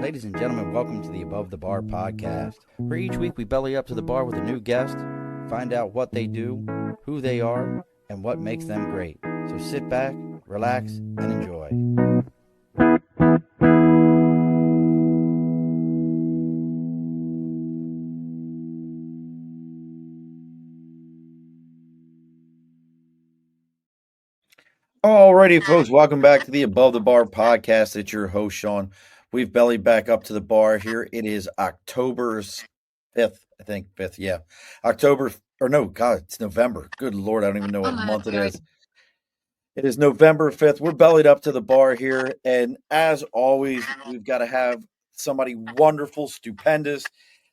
Ladies and gentlemen, welcome to the Above the Bar podcast. For each week, we belly up to the bar with a new guest, find out what they do, who they are, and what makes them great. So sit back, relax, and enjoy. Alrighty, folks, welcome back to the Above the Bar podcast. It's your host, Sean. We've bellied back up to the bar here. It is October 5th, I think, 5th, yeah. It's November. Good Lord, I don't even know what month it is. It is November 5th. We're bellied up to the bar here. And as always, we've got to have somebody wonderful, stupendous,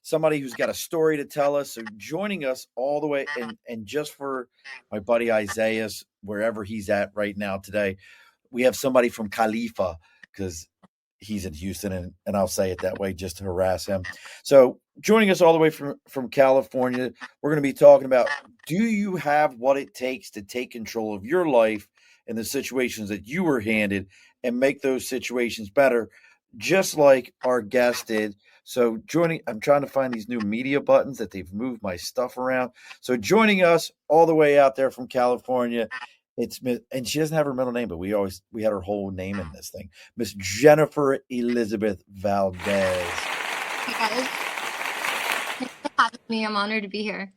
somebody who's got a story to tell us. So joining us all the way, and just for my buddy Isaiah's, wherever he's at right now today, we have somebody from Khalifa because he's in Houston, and I'll say it that way just to harass him. So joining us all the way from California, we're going to be talking about, do you have what it takes to take control of your life and the situations that you were handed and make those situations better, just like our guest did. So I'm trying to find these new media buttons that they've moved my stuff around. So joining us all the way out there from California, and she doesn't have her middle name, but we had her whole name in this thing. Miss Jennifer Elizabeth Valdes. Hey guys, thanks for having me. I'm honored to be here.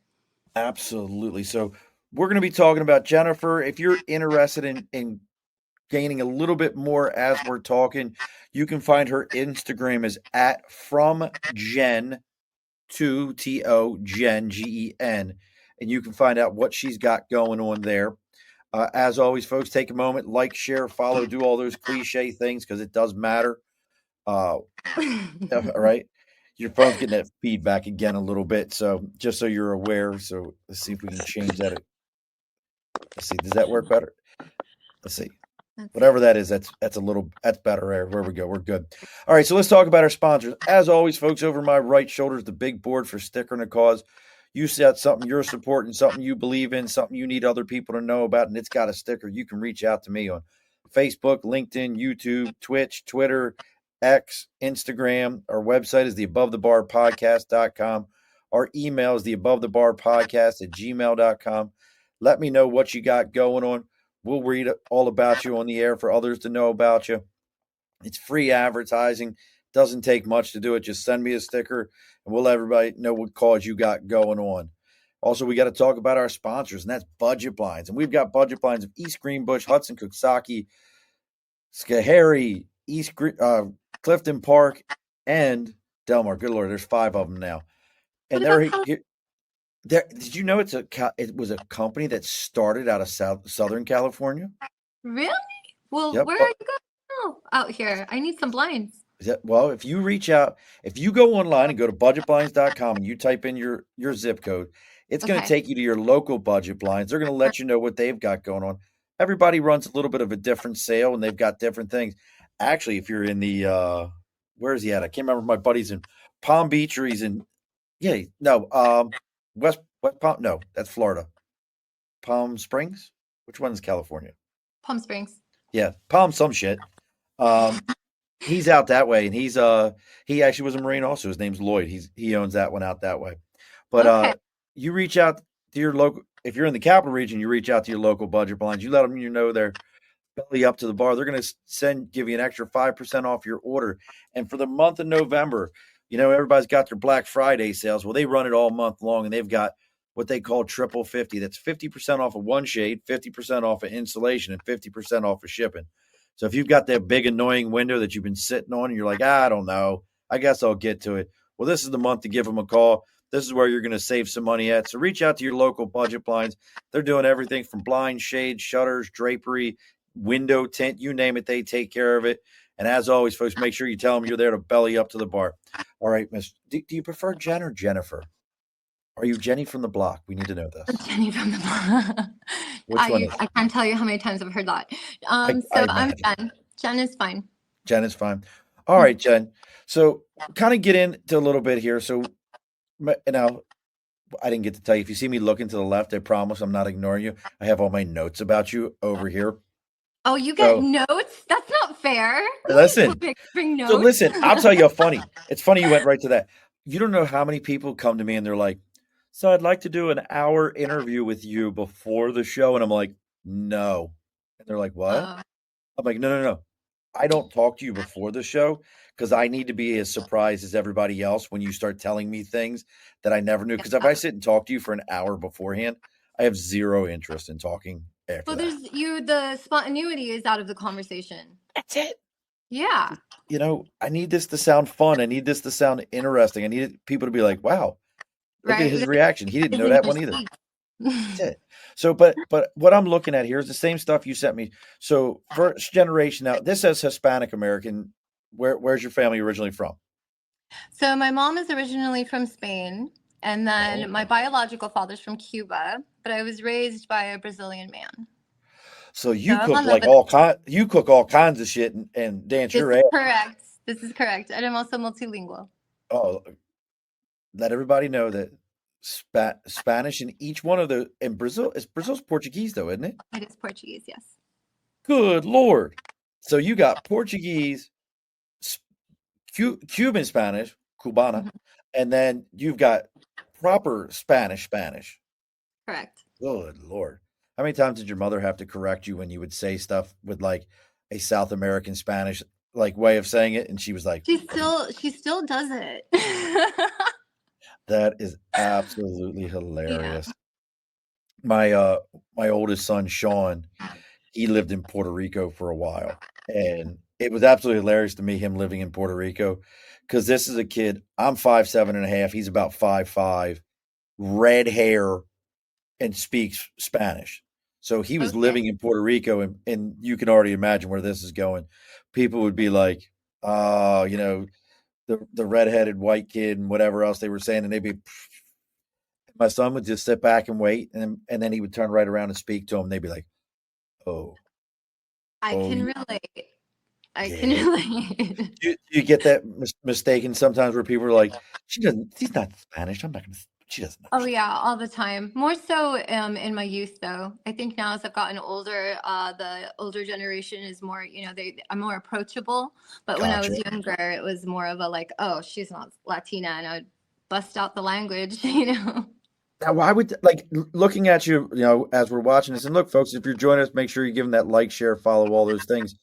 Absolutely. So we're going to be talking about Jennifer. If you're interested in gaining a little bit more as we're talking, you can find her Instagram is at From Jenn, 2TO Jen, Gen, and you can find out what she's got going on there. As always, folks, take a moment, like, share, follow, do all those cliche things because it does matter. All right. Your phone's getting that feedback again a little bit. So just so you're aware. So let's see if we can change that. Let's see. Does that work better? Let's see. Whatever that is, that's better. Where we go, we're good. All right, so let's talk about our sponsors. As always, folks, over my right shoulder is the big board for Sticker and a Cause. You set something you're supporting, something you believe in, something you need other people to know about, and it's got a sticker. You can reach out to me on Facebook, LinkedIn, YouTube, Twitch, Twitter, X, Instagram. Our website is theabovethebarpodcast.com. Our email is theabovethebarpodcast@gmail.com. Let me know what you got going on. We'll read all about you on the air for others to know about you. It's free advertising. Doesn't take much to do it. Just send me a sticker and we'll let everybody know what cause you got going on. Also, we got to talk about our sponsors, and that's Budget Blinds. And we've got Budget Blinds of East Greenbush, Hudson, Coxsackie, Schoharie, Clifton Park, and Delmar. Good Lord, there's 5 of them now. And did you know it was a company that started out of Southern California? Really? Well, Yep. where are you going out here? I need some blinds. Well, if you reach out, if you go online and go to budgetblinds.com and you type in your zip code, it's going to take you to your local Budget Blinds. They're going to let you know what they've got going on. Everybody runs a little bit of a different sale and they've got different things. Actually, if you're in the where is he at? I can't remember. My buddy's in Palm Beach or he's in West Palm. No, that's Florida. Palm Springs? Which one is California? Palm Springs. Yeah, Palm some shit. He's out that way, and he actually was a Marine also. His name's Lloyd. He owns that one out that way. But you reach out to your local. If you're in the capital region, you reach out to your local Budget Blinds. You let them know they're belly up to the bar. They're going to give you an extra 5% off your order. And for the month of November, everybody's got their Black Friday sales. Well, they run it all month long, and they've got what they call triple 50. That's 50% off of one shade, 50% off of installation, and 50% off of shipping. So if you've got that big annoying window that you've been sitting on and you're like, I don't know, I guess I'll get to it. Well, this is the month to give them a call. This is where you're going to save some money at. So reach out to your local Budget Blinds. They're doing everything from blinds, shades, shutters, drapery, window tint, you name it, they take care of it. And as always, folks, make sure you tell them you're there to belly up to the bar. All right, Miss, do you prefer Jen or Jennifer? Are you Jenny from the block? We need to know this. Jenny from the block. I can't tell you how many times I've heard that. I'm Jen. Jen is fine. Jen is fine. All right, Jen. So kind of get into a little bit here. So now, I didn't get to tell you. If you see me looking to the left, I promise I'm not ignoring you. I have all my notes about you over here. Oh, you get So notes? That's not fair. You didn't tell listen, me I could bring so notes. listen, I'll tell you a funny. It's funny you went right to that. You don't know how many people come to me and they're like, "So I'd like to do an hour interview with you before the show," and I'm like, "No," and they're like, "What?" Uh, I'm like, "No, no, no. I don't talk to you before the show because I need to be as surprised as everybody else when you start telling me things that I never knew. Because if I sit and talk to you for an hour beforehand, I have zero interest in talking after well, that. the spontaneity is out of the conversation. That's it. Yeah, I need this to sound fun. I need this to sound interesting. I need people to be like, "Wow, look at right. his This reaction. He didn't is know that English one either." speak. That's it. So, but what I'm looking at here is the same stuff you sent me. So, first generation now. This says Hispanic American. Where's your family originally from? So my mom is originally from Spain, and Oh, then my okay. biological father's from Cuba, but I was raised by a Brazilian man. So So you I'm cook on the like all kind. You cook all kinds of shit and dance This your is ass. correct. This is correct. And I'm also multilingual. Oh, let everybody know that Spanish in each one of the in Brazil is Brazil's Portuguese though, isn't it? It is Portuguese, yes. Good Lord. So you got Portuguese, S- Cuban Spanish, Cubana, Mhm. and then you've got proper Spanish. Correct. Good Lord. How many times did your mother have to correct you when you would say stuff with like a South American Spanish like way of saying it? And she was like, She still does it. that is absolutely Yeah. hilarious. My oldest son, Sean, he lived in Puerto Rico for a while, and it was absolutely hilarious to me him living in Puerto Rico because this is a kid. I'm 5'7.5". He's about 5'5", red hair, and speaks Spanish. So he was Okay. living in Puerto Rico, and you can already imagine where this is going. People would be like, "Oh, the redheaded white kid," and whatever else they were saying, and they'd be. My son would just sit back and wait, and then he would turn right around and speak to him. They'd be like, "Oh, I oh, can relate. I can yeah." relate. Do you get that mistaken sometimes where people are like, she's not Spanish. I'm not gonna. She doesn't Oh understand." yeah, all the time. More so in my youth though. I think now as I've gotten older, the older generation is more, they are more approachable. But when I Gotcha. was younger, it was more of a like, oh, she's not Latina, and I would bust out the language, Now, why would like looking at you, as we're watching this, and look, folks, if you're joining us, make sure you give them that like, share, follow, all those things,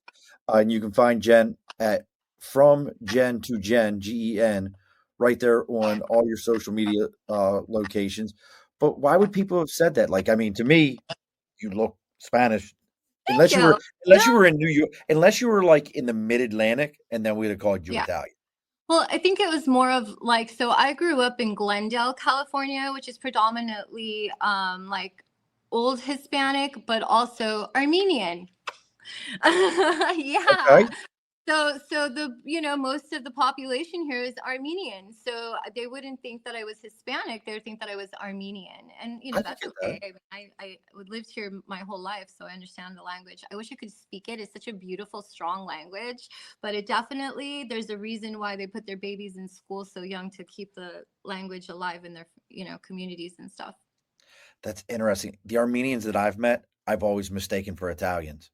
and you can find Jen at From Jenn to Jen, Gen, right there on all your social media locations. But why would people have said that? Like, I mean, to me, you look Spanish, Thank unless you were you. You know, in New York, unless you were like in the Mid Atlantic, and then we'd have called you yeah. Italian. Well, I think it was more of like, so I grew up in Glendale, California, which is predominantly like old Hispanic, but also Armenian. Yeah. Okay, So most of the population here is Armenian. So they wouldn't think that I was Hispanic. They would think that I was Armenian. And I could that's get okay. that. I lived here my whole life, so I understand the language. I wish I could speak it. It's such a beautiful, strong language, but it definitely there's a reason why they put their babies in school so young to keep the language alive in their communities and stuff. That's interesting. The Armenians that I've met, I've always mistaken for Italians.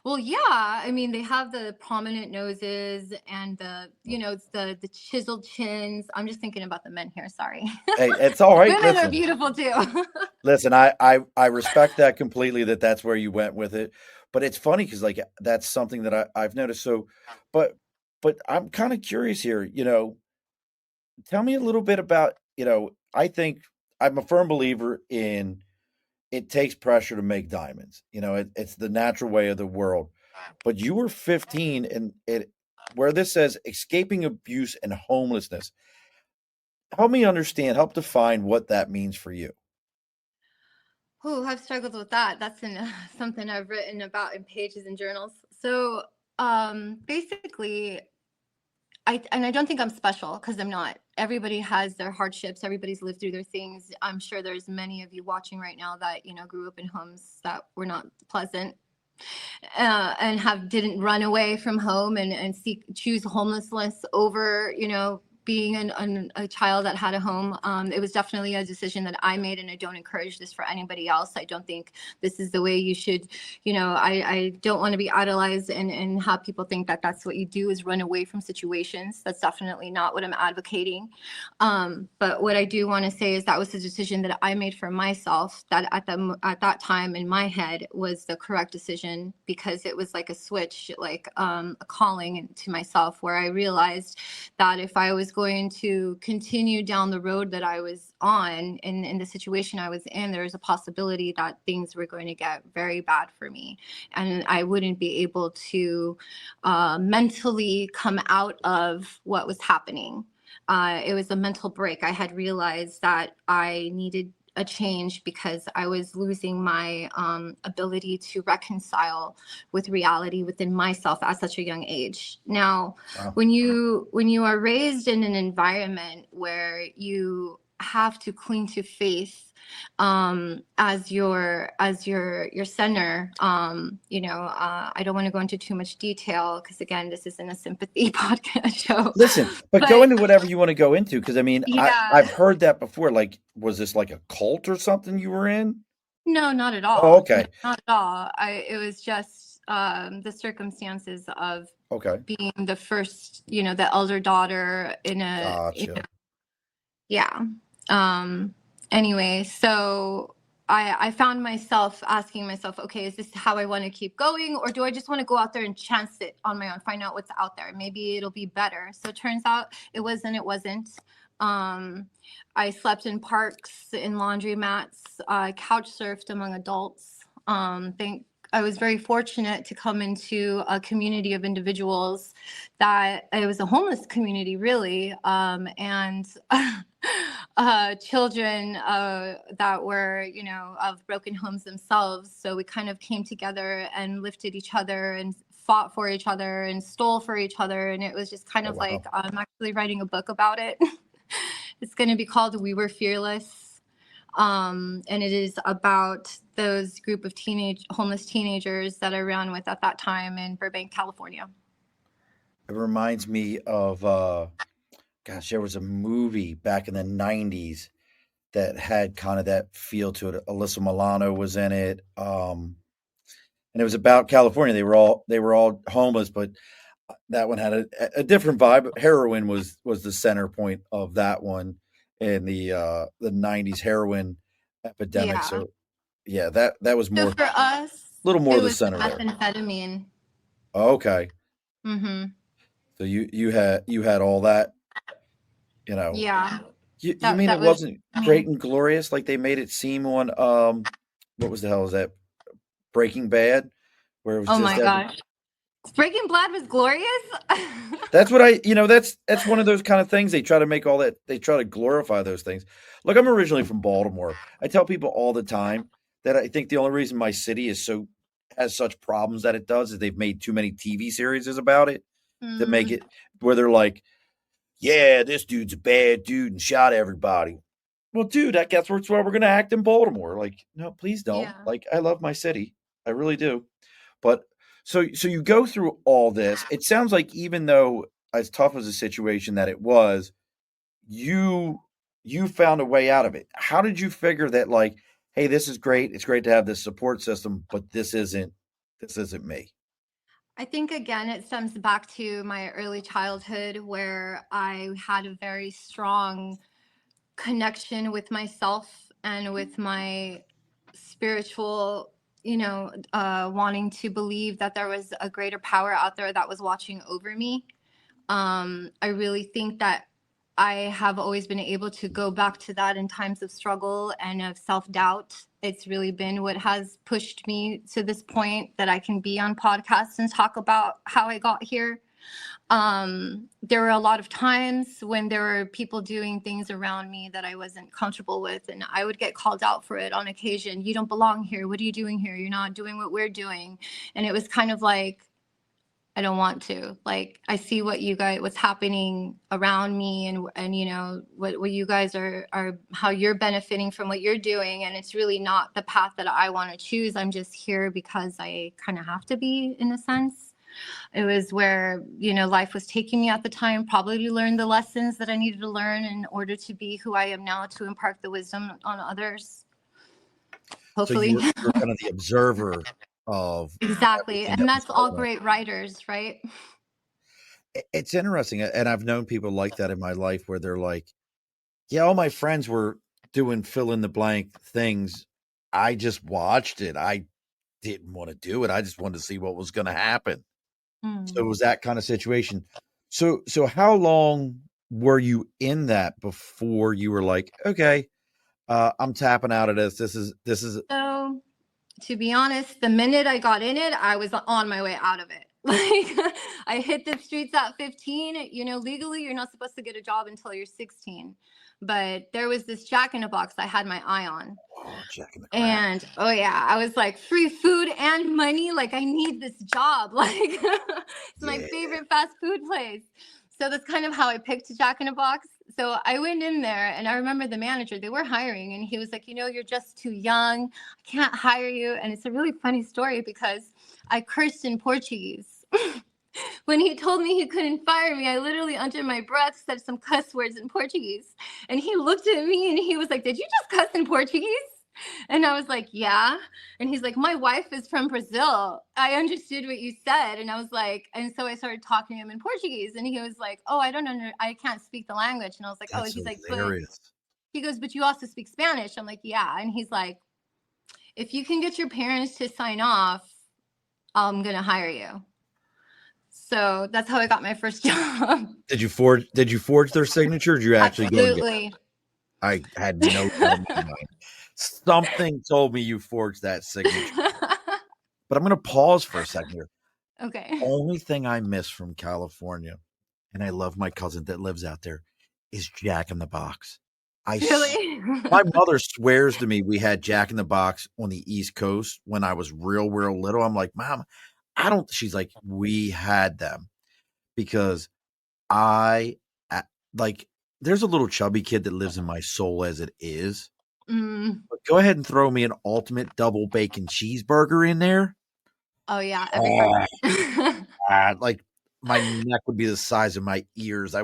Well, yeah. I mean, they have the prominent noses and it's the chiseled chins. I'm just thinking about the men here. Sorry. Hey, it's all right. Women are beautiful too. Listen. I respect that completely. That's where you went with it. But it's funny because like that's something that I've noticed. So, but I'm kind of curious here. Tell me a little bit about. I think I'm a firm believer in it takes pressure to make diamonds. It's the natural way of the world. But you were 15, and it where this says escaping abuse and homelessness. Help me understand. Help define what that means for you. Oh, I've struggled with that. That's something I've written about in pages and journals. So, basically, I don't think I'm special because I'm not. Everybody has their hardships. Everybody's lived through their things. I'm sure there's many of you watching right now that grew up in homes that were not pleasant, and have didn't run away from home and choose homelessness over being a child that had a home. It was definitely a decision that I made, and I don't encourage this for anybody else. I don't think this is the way you should, I don't want to be idolized and have people think that that's what you do is run away from situations. That's definitely not what I'm advocating. But what I do want to say is that was the decision that I made for myself, that at that time in my head was the correct decision, because it was like a switch, like a calling to myself, where I realized that if I was going to continue down the road that I was on in the situation I was in, there was a possibility that things were going to get very bad for me, and I wouldn't be able to mentally come out of what was happening. It was a mental break. I had realized that I needed a change because I was losing my ability to reconcile with reality within myself at such a young age. Now, Wow. when you are raised in an environment where you have to cling to faith as your center, I don't want to go into too much detail because, again, this isn't a sympathy podcast show. Listen, but go But into whatever you want to go into, because I mean, I've yeah, heard that before. Like, was this like a cult or something you were in? no, not at Oh, all. No, okay. not at all. It was just the circumstances of Okay. being the first, the elder daughter in a, Gotcha. yeah. Um, anyway, so I found myself asking myself, okay, is this how I want to keep going? Or do I just want to go out there and chance it on my own, find out what's out there? Maybe it'll be better. So it turns out it was and it wasn't. Um, I slept in parks, in laundromats, couch surfed among adults. I was very fortunate to come into a community of individuals that it was a homeless community, really, and children that were, of broken homes themselves. So we kind of came together and lifted each other and fought for each other and stole for each other. And it was just kind Oh, of wow. like, I'm actually writing a book about it. It's going to be called We Were Fearless. And it is about those group of homeless teenagers that I ran with at that time in Burbank, California. It reminds me of gosh, there was a movie back in the '90s that had kind of that feel to it. Alyssa Milano was in it. And it was about California. They were all homeless, but that one had a different vibe. Heroin was the center point of that one in the '90s heroin epidemic. Yeah. So yeah, that was So more, for us, little more it the was the center there. methamphetamine. Okay, Mm-hmm. so you had all that. You know, Yeah. you That mean it that was wasn't me. great and glorious like they made it seem on what was the hell is that, Breaking Bad, where it was Oh just my every. gosh. Breaking Blood was glorious. That's what that's one of those kind of things they try to make all that they try to glorify those things. Look, I'm originally from Baltimore. I tell people all the time that I think the only reason my city is so has such problems that it does is they've made too many TV series about it to make Mm, it where they're like, yeah, this dude's a bad dude and shot everybody. Well, dude, I guess that's why we're gonna act in Baltimore. Like, no, please don't. yeah. Like, I love my city. I really do. But so you go through all this. It sounds like even though as tough as a situation that it was, you you found a way out of it. How did you figure that like, hey, this is great. It's great to have this support system, but this isn't me. I think again it stems back to my early childhood where I had a very strong connection with myself and with my spiritual, wanting to believe that there was a greater power out there that was watching over me. I really think that I have always been able to go back to that in times of struggle and of self doubt. It's really been what has pushed me to this point that I can be on podcasts and talk about how I got here. There were a lot of times when there were people doing things around me that I wasn't comfortable with, and I would get called out for it on occasion. You don't belong here. What are you doing here? You're not doing what we're doing. And it was kind of like, I don't want to. Like, I see what's happening around me, and what you guys are how you're benefiting from what you're doing, and it's really not the path that I want to choose. I'm just here because I kind of have to be, in a sense. It was where, life was taking me at the time, probably to learn the lessons that I needed to learn in order to be who I am now, to impart the wisdom on others. So Hopefully. you're kind of the observer of Exactly. everything that And was that's all going on. great writers, right? It's interesting, and I've known people like that in my life where they're like, "Yeah, all my friends were doing fill in the blank things. I just watched it. I didn't want to do it. I just wanted to see what was going to happen." So it Mm. was that kind of situation. So how long were you in that before you were like, "Okay, I'm tapping out of this. This is." So, to be honest, the minute I got in it, I was on my way out of it. Like, I hit the streets at 15. Legally, you're not supposed to get a job until you're 16. But there was this Jack in a Box I had my eye on. Oh, Jack in the Crack. And oh yeah, I was like, free food and money. Like, I need this job. Like, it's my Yeah. favorite fast food place. So that's kind of how I picked Jack in a Box. So I went in there, and I remember the manager, they were hiring, and he was like, you're just too young. I can't hire you. And it's a really funny story because I cursed in Portuguese. When he told me he couldn't fire me, I literally, under my breath, said some cuss words in Portuguese. And he looked at me and he was like, "Did you just cuss in Portuguese?" And I was like, "Yeah." And he's like, "My wife is from Brazil. I understood what you said." And I was like, and so I started talking to him in Portuguese. And he was like, "Oh, I can't speak the language." And I was like, "Oh," That's he's like, "But," hilarious. he goes, "But you also speak Spanish." I'm like, "Yeah." And he's like, "If you can get your parents to sign off, I'm going to hire you." So that's how I got my first job. Did you forge their signature? Or did you actually go and get Absolutely. I had no doubt in my mind. Something told me you forged that signature. But I'm gonna pause for a second here. Okay. Only thing I miss from California, and I love my cousin that lives out there, is Jack in the Box. Really? My mother swears to me we had Jack in the Box on the East Coast when I was real, real little. I'm like, "Mom, I don't." She's like, "We had them because I like." There's a little chubby kid that lives in my soul as it is. Mm. But go ahead and throw me an ultimate double bacon cheeseburger in there. Oh yeah, every Oh, time. like my neck would be the size of my ears.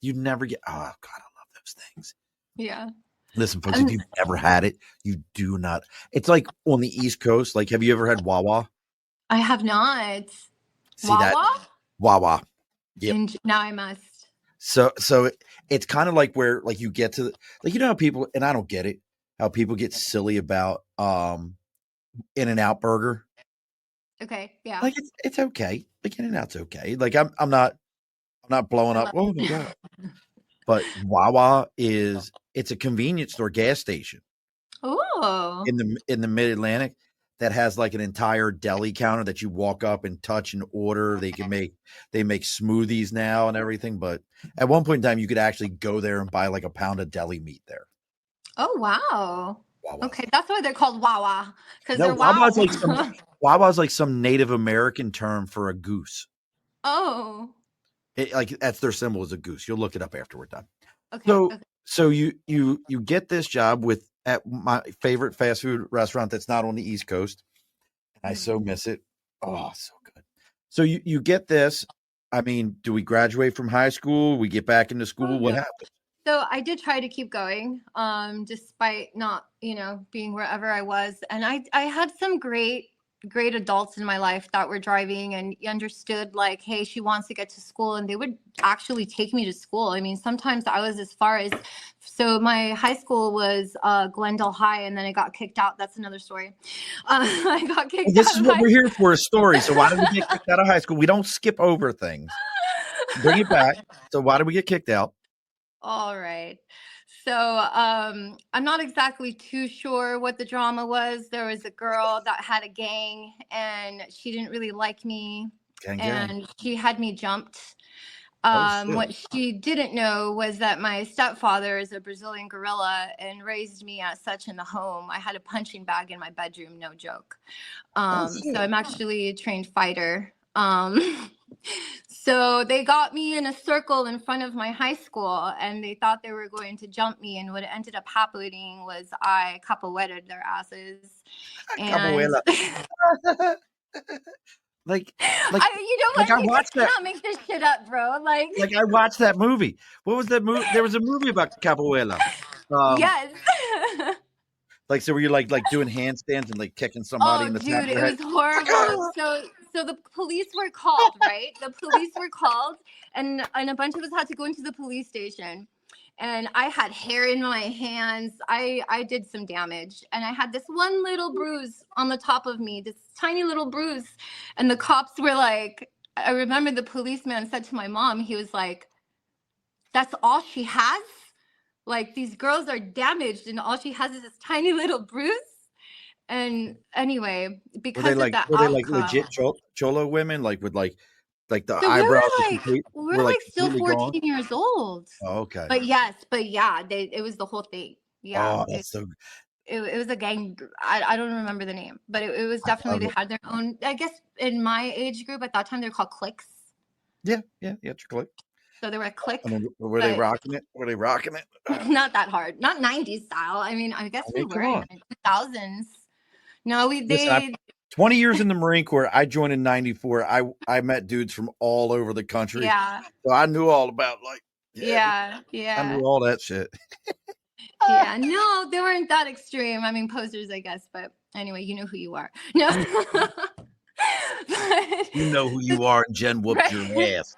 You'd never get. Oh God, I love those things. Yeah. Listen, folks, if And you've never had it, you do not. It's like on the East Coast. Like, have you ever had Wawa? I have not. See that Wawa? Wawa? Yep. And now I must. So it's kind of like where like you get to like how people, and I don't get it, how people get silly about In-N-Out Burger. Okay. Yeah. Like it's okay. Like In-N-Out's okay. Like I'm not blowing I up. love Oh my it. god! But Wawa it's a convenience store gas station Oh. in the Mid Atlantic that has like an entire deli counter that you walk up and touch and order. They make smoothies now and everything. But at one point in time, you could actually go there and buy like a pound of deli meat there. Oh wow. Wawa's. Okay, that's why they're called Wawa, because No, they're Wawa's wow. like some Native American term for a goose. Oh. Like that's their symbol is a goose. You'll look it up after we're done. Okay. So Okay. so you get this job with at my favorite fast food restaurant that's not on the East Coast. I so Mhm. miss it. Oh, so good. So you get this. I mean, do we graduate from high school? We get back into Oh school? What no. happened? So I did try to keep going, despite not, being wherever I was. And I had some great adults in my life that were driving and understood, like, hey, she wants to get to school, and they would actually take me to school. I mean, sometimes I was as far as, so my high school was Glendale High, and then I got kicked out. That's another story. I got Well, kicked this out is of what high we're here school. for, a story. So why did we get kicked out of high school? We don't skip over things. Bring it back. So why did we get kicked out? All right. So I'm not exactly too sure what the drama was. There was a girl that had a gang, and she didn't really like me, Gang gang. and she had me jumped. Oh shit. What she didn't know was that my stepfather is a Brazilian gorilla and raised me as such in the home. I had a punching bag in my bedroom, no joke. Oh So shit. I'm actually a trained fighter. So they got me in a circle in front of my high school, and they thought they were going to jump me. And what ended up happening was I capoeired their asses. And Capoeira. Like, You know like what? I You watched that. cannot make this shit up, bro. Like I watched that movie. What was that movie? There was a movie about capoeira. yes. Like so, were you like doing handstands and like kicking somebody Oh, in the top of dude, their it head? was horrible. So the police were called, right? The police were called, and a bunch of us had to go into the police station. And I had hair in my hands. I did some damage, and I had this one little bruise on the top of me, this tiny little bruise. And the cops were like, I remember the policeman said to my mom, he was like, "That's all she has? Like these girls are damaged, and all she has is this tiny little bruise." And anyway, because of that Were they like outcome, legit cholo women, like with like the so we eyebrows were like, were like still completely gone? 14 years old. Oh, okay. But yes, but yeah, it was the whole thing. Yeah, Oh, that's so. it was a gang. I don't remember the name, but it was I definitely, love they it. had their own. I guess in my age group at that time, they're called cliques. Yeah, it's click. So they were a clique, I mean, were they but rocking it? Were they rocking it? not that hard, not 90s style. I mean, I guess I we mean, were come in on. the 2000s. No, Listen, they 20 years in the Marine Corps. I joined in '94. I met dudes from all over the country, yeah, so I knew all about yeah, I knew yeah. all that shit. Yeah, no, they weren't that extreme. I mean, posers, I guess, but anyway, you know who you are. No, but, You know who you are, and Jen whooped your right? ass.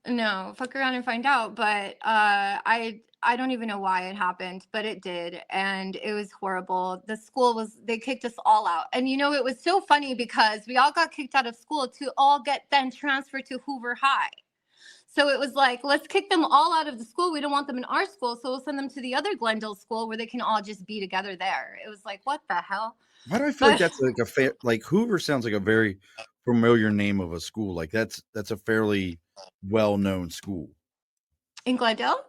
No, fuck around and find out. But I don't even know why it happened, but it did, and it was horrible. The school they kicked us all out, and it was so funny because we all got kicked out of school to all get then transferred to Hoover High. So it was like, let's kick them all out of the school. We don't want them in our school. So we'll send them to the other Glendale school where they can all just be together there. It was like, what the hell? Why do I feel like But that's like a fair, like Hoover sounds like a very familiar name of a school. Like that's a fairly well-known school. in Glendale?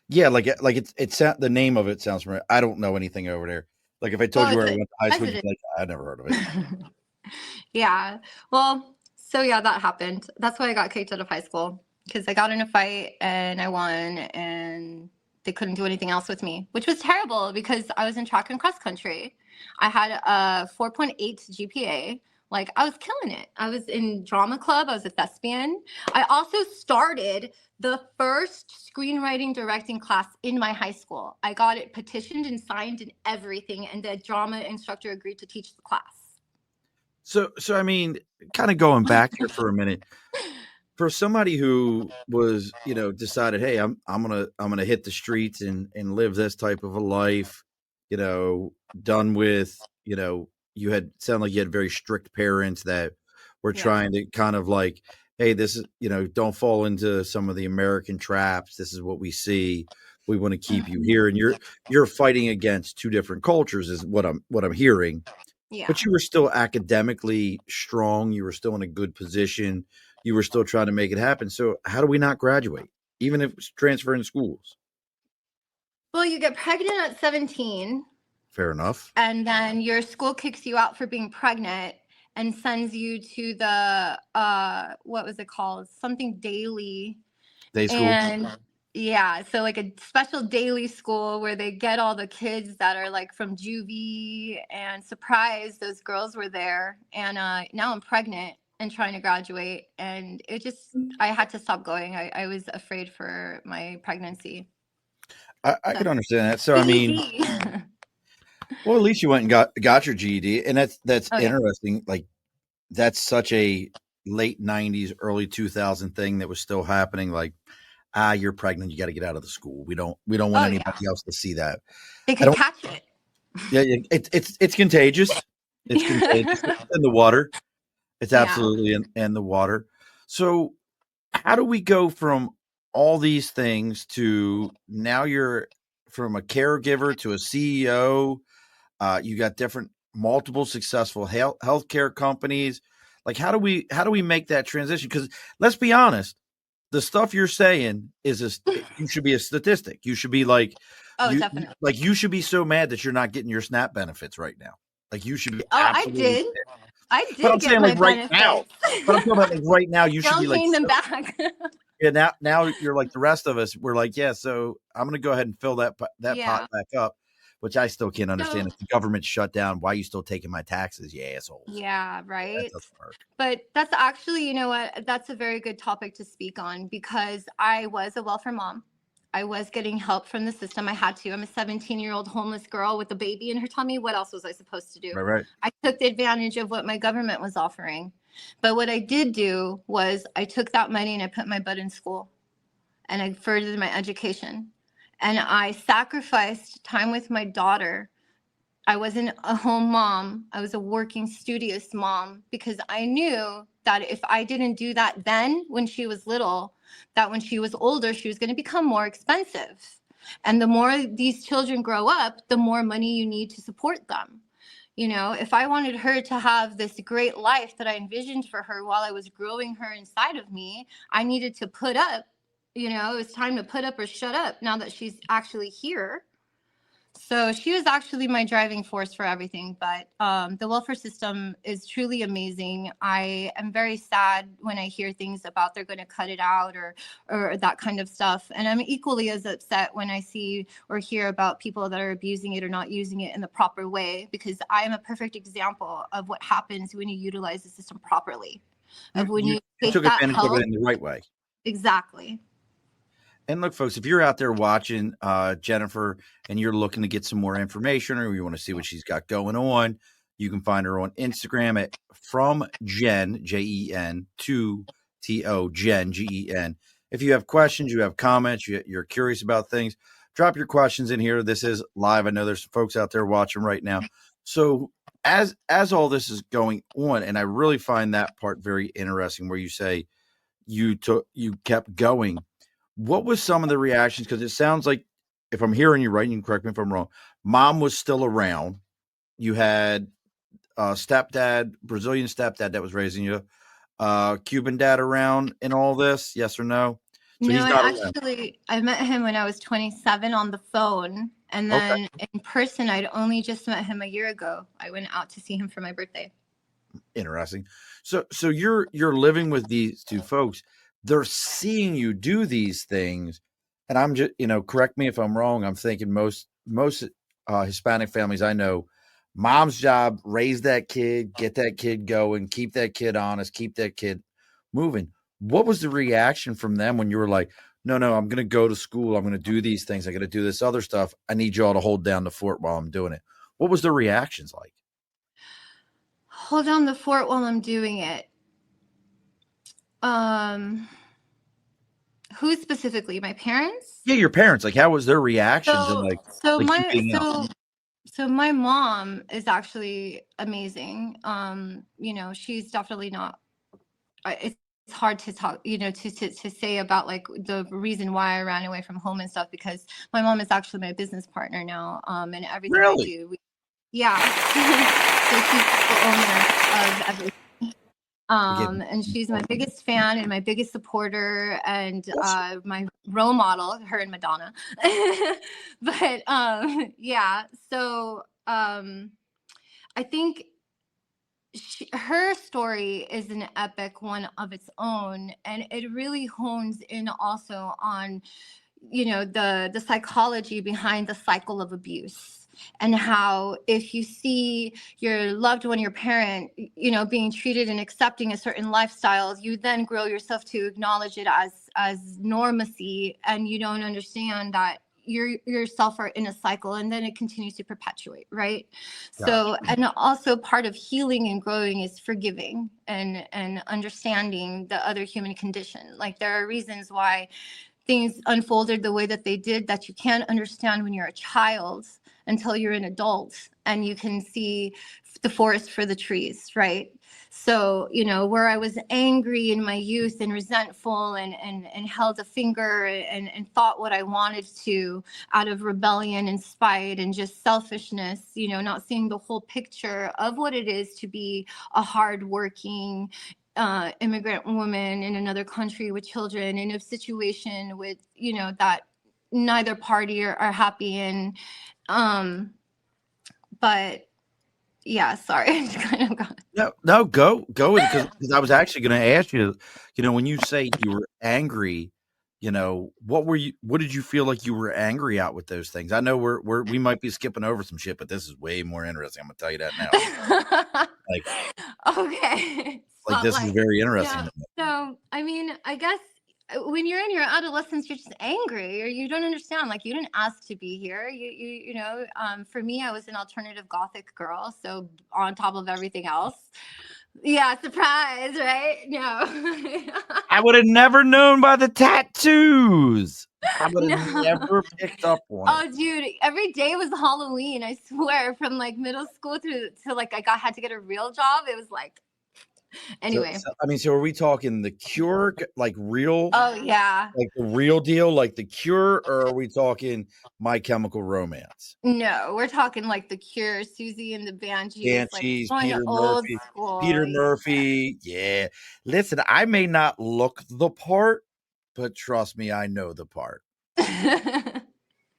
Yeah, like it's the name of it sounds familiar. I don't know anything over there. Like if I told Well, you it's where I a went to high school, you'd president. be like, I never heard of it. Yeah. Well, so yeah, that happened. That's why I got kicked out of high school, because I got in a fight and I won, and they couldn't do anything else with me, which was terrible because I was in track and cross country. I had a 4.8 GPA. Like, I was killing it. I was in drama club. I was a thespian. I also started the first screenwriting directing class in my high school. I got it petitioned and signed and everything, and the drama instructor agreed to teach the class. So I mean, kind of going back here for a minute, for somebody who was, decided, hey, I'm gonna hit the streets and live this type of a life, done with, you had sound like you had very strict parents that were Yeah. trying to kind of like, hey, this is, don't fall into some of the American traps. This is what we see. We want to keep you here, and you're fighting against two different cultures, is what I'm hearing. Yeah. But you were still academically strong. You were still in a good position. You were still trying to make it happen. So how do we not graduate, even if it's transferring schools? Well, you get pregnant at 17, Fair enough. and then your school kicks you out for being pregnant and sends you to the what was it called? Something daily. Day school. And yeah, so like a special daily school where they get all the kids that are like from juvie, and surprise, those girls were there. And now I'm pregnant and trying to graduate, and I had to stop going. I was afraid for my pregnancy. I could understand that. So I mean, well, at least you went and got your GED, and that's Oh, yeah. interesting. Like that's such a late '90s, early 2000 thing that was still happening. Like, you're pregnant, you got to get out of the school. We don't want Oh, anybody yeah. else to see that. They could catch it. Yeah, it's contagious. It's contagious. It's in the water. It's Yeah. absolutely in the water. So how do we go from all these things to now you're from a caregiver to a CEO? You got multiple successful healthcare companies. Like how do we make that transition? Because let's be honest, the stuff you're saying is you should be a statistic. You should be like, Definitely. Like you should be so mad that you're not getting your SNAP benefits right now. Like you should be. I did. I did. But I'm get saying my like right benefits. now. But I'm talking about like right now. You should be like paying them back. Yeah, now you're like the rest of us. We're like, yeah. So I'm gonna go ahead and fill that pot back up. which I still can't understand. So, If the government shut down, why are you still taking my taxes, you assholes? yeah, That right. doesn't work. But that's actually, you know what? That's a very good topic to speak on because I was a welfare mom. I was getting help from the system. I had to. I'm a 17-year-old homeless girl with a baby in her tummy. What else was I supposed to do? Right, right. I took the advantage of what my government was offering. But what I did do was I took that money and I put my butt in school and I furthered my education. And I sacrificed time with my daughter. I wasn't a home mom. I was a working, studious mom because I knew that if I didn't do that then when she was little, that when she was older, she was going to become more expensive. And the more these children grow up, the more money you need to support them. You know, if I wanted her to have this great life that I envisioned for her while I was growing her inside of me, I needed to put up, you know, it was time to put up or shut up now that she's actually here. So she was actually my driving force for everything. But the welfare system is truly amazing. I am very sad when I hear things about they're going to cut it out or that kind of stuff. And I'm equally as upset when I see or hear about people that are abusing it or not using it in the proper way, because I am a perfect example of what happens when you utilize the system properly, of when You you take took that advantage of it help. in the right way. Exactly. And look, folks, if you're out there watching Jennifer and you're looking to get some more information or you want to see what she's got going on, you can find her on Instagram at From Jenn, Jen, to T-O, Jen, Gen. If you have questions, you have comments, you're curious about things, drop your questions in here. This is live. I know there's folks out there watching right now. So as all this is going on, and I really find that part very interesting where you say you kept going. What was some of the reactions? Because it sounds like, if I'm hearing you right, you can correct me if I'm wrong, mom was still around. You had stepdad, Brazilian stepdad that was raising you, Cuban dad around in all this, yes or no? So No, he's not around. I met him when I was 27 on the phone. And Okay. then in person, I'd only just met him a year ago. I went out to see him for my birthday. Interesting. So you're living with these two folks. They're seeing you do these things, and I'm just, correct me if I'm wrong. I'm thinking most Hispanic families I know, mom's job, raise that kid, get that kid going, keep that kid honest, keep that kid moving. What was the reaction from them when you were like, no, I'm going to go to school, I'm going to do these things, I got to do this other stuff, I need y'all to hold down the fort while I'm doing it? What was the reactions like? Hold on the fort while I'm doing it. Who specifically? My parents? Yeah, your parents, like, how was their reactions and So, so like you my being out? so so my mom is actually amazing. You know, she's definitely not. It's hard to talk, you know, to say about like the reason why I ran away from home and stuff, because my mom is actually my business partner now. And everything I Really? do, yeah. So she's the owner of everything. Again, And she's my biggest fan and my biggest supporter and awesome. my role model, her and Madonna. But yeah, so I think her story is an epic one of its own, and it really hones in also on, you know, the psychology behind the cycle of abuse, and how if you see your loved one, your parent, you know, being treated and accepting a certain lifestyle, you then grow yourself to acknowledge it as normacy, and you don't understand that you yourself are in a cycle, and then it continues to perpetuate, right? Gotcha. So, and also part of healing and growing is forgiving and understanding the other human condition. Like there are reasons why things unfolded the way that they did that you can't understand when you're a child until you're an adult and you can see the forest for the trees, right? So, you know, where I was angry in my youth and resentful and held a finger and thought what I wanted to out of rebellion and spite and just selfishness, you know, not seeing the whole picture of what it is to be a hardworking immigrant woman in another country with children in a situation with, you know, that neither party are happy in. But yeah, sorry. I just kind of got. No, go with it, because I was actually going to ask you, when you say you were angry, what did you feel like you were angry at with those things? I know we might be skipping over some shit, but this is way more interesting. I'm gonna tell you that now. Like, Okay. this is Spotlight. very interesting No. to me. So, I mean, I guess when you're in your adolescence, you're just angry or you don't understand. Like, you didn't ask to be here. For me, I was an alternative gothic girl. So, on top of everything else. Yeah, surprise, right? No. I would have never known by the tattoos. I would have No. never picked up on it. Oh, dude, every day was Halloween. I swear, from like middle school to like had to get a real job. It was like, So, anyway. I mean, so are we talking The Cure, like real, Oh yeah. like the real deal, like The Cure, or are we talking My Chemical Romance? No, we're talking like The Cure, Susie and the Banshees, like Banshees, going Peter old Murphy, school. Peter Murphy. Yeah. Listen, I may not look the part, but trust me, I know the part.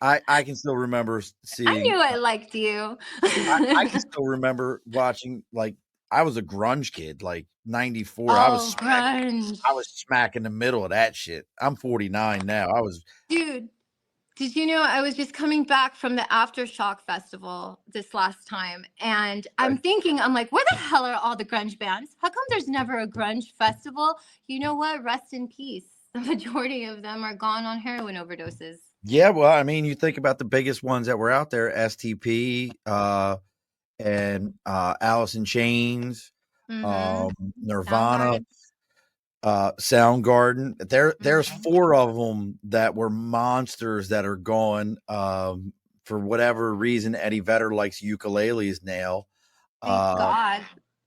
I I can still remember seeing. knew I liked you. I can still remember watching. Like, I was a grunge kid. Like 94, Oh, grunge. I was smack in the middle of that shit. I'm 49 now. I was. Dude, did you know I was just coming back from the Aftershock Festival this last time? And I'm thinking, I'm like, where the hell are all the grunge bands? How come there's never a grunge festival? You know what? Rest in peace. The majority of them are gone on heroin overdoses. Yeah, well, I mean, you think about the biggest ones that were out there: STP, and Alice in Chains, Mm-hmm. Nirvana, Soundgarden. Soundgarden. There's Mm-hmm. 4 of them that were monsters that are gone. For whatever reason, Eddie Vedder likes ukuleles now. Thank Uh, God.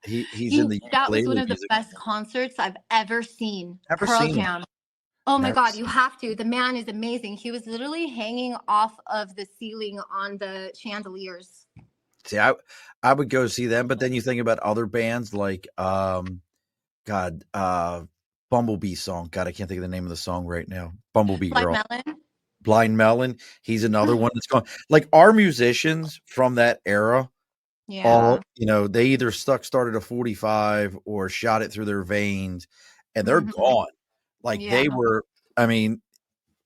he's in the That was one ukulele of the music. best concerts I've ever seen. Never Pearl seen him. Jam. Oh my Never God, seen you have to. The man is amazing. He was literally hanging off of the ceiling on the chandeliers. See, I would go see them, but then you think about other bands like God, Bumblebee song. God, I can't think of the name of the song right now. Bumblebee Blind Girl. Melon. Blind Melon. He's another one that's gone. Like, our musicians from that era, all, Yeah. they either started a 45 or shot it through their veins, and they're Hmm. gone. Like, Yeah. they were, I mean,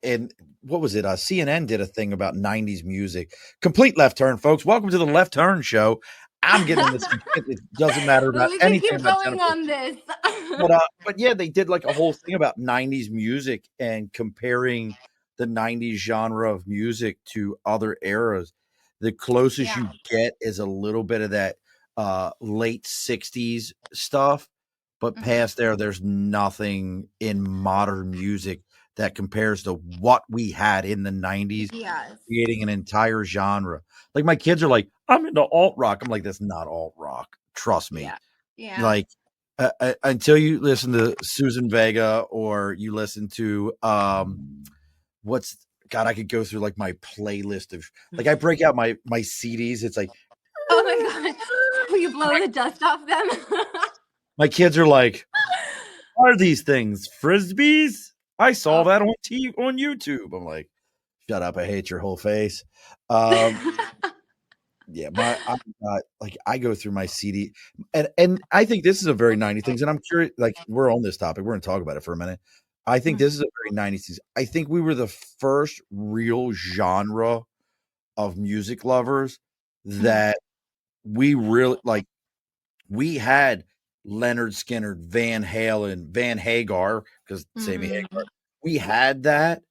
and what was it? CNN did a thing about 90s music. Complete left turn, folks. Welcome to the Left Turn Show. I'm getting into some shit that doesn't matter But about we can anything keep about going Jennifer. on this. But yeah, they did like a whole thing about 90s music and comparing the 90s genre of music to other eras. The closest Yeah. you get is a little bit of that late 60s stuff, but Hmm. past there's nothing in modern music that compares to what we had in the 90s, Yes. creating an entire genre. Like, my kids are like, I'm into alt rock. I'm like, that's not alt rock. Trust me. Yeah. Yeah. Like, until you listen to Susan Vega, or you listen to what's God, I could go through like my playlist of, like, I break out my CDs. It's like, Oh my God. Will you blow the dust off them? my kids are like, are these things frisbees? I saw Oh. that on YouTube. I'm like, shut up! I hate your whole face. Um, yeah, like, I go through my CD, and I think this is a very 90s thing. And I'm curious, like, we're on this topic, we're going to talk about it for a minute. I think this is a very 90s thing. I think we were the first real genre of music lovers that we really like. We had Leonard Skinner, Van Halen, Van Hagar, because Sammy Hagar. We had that,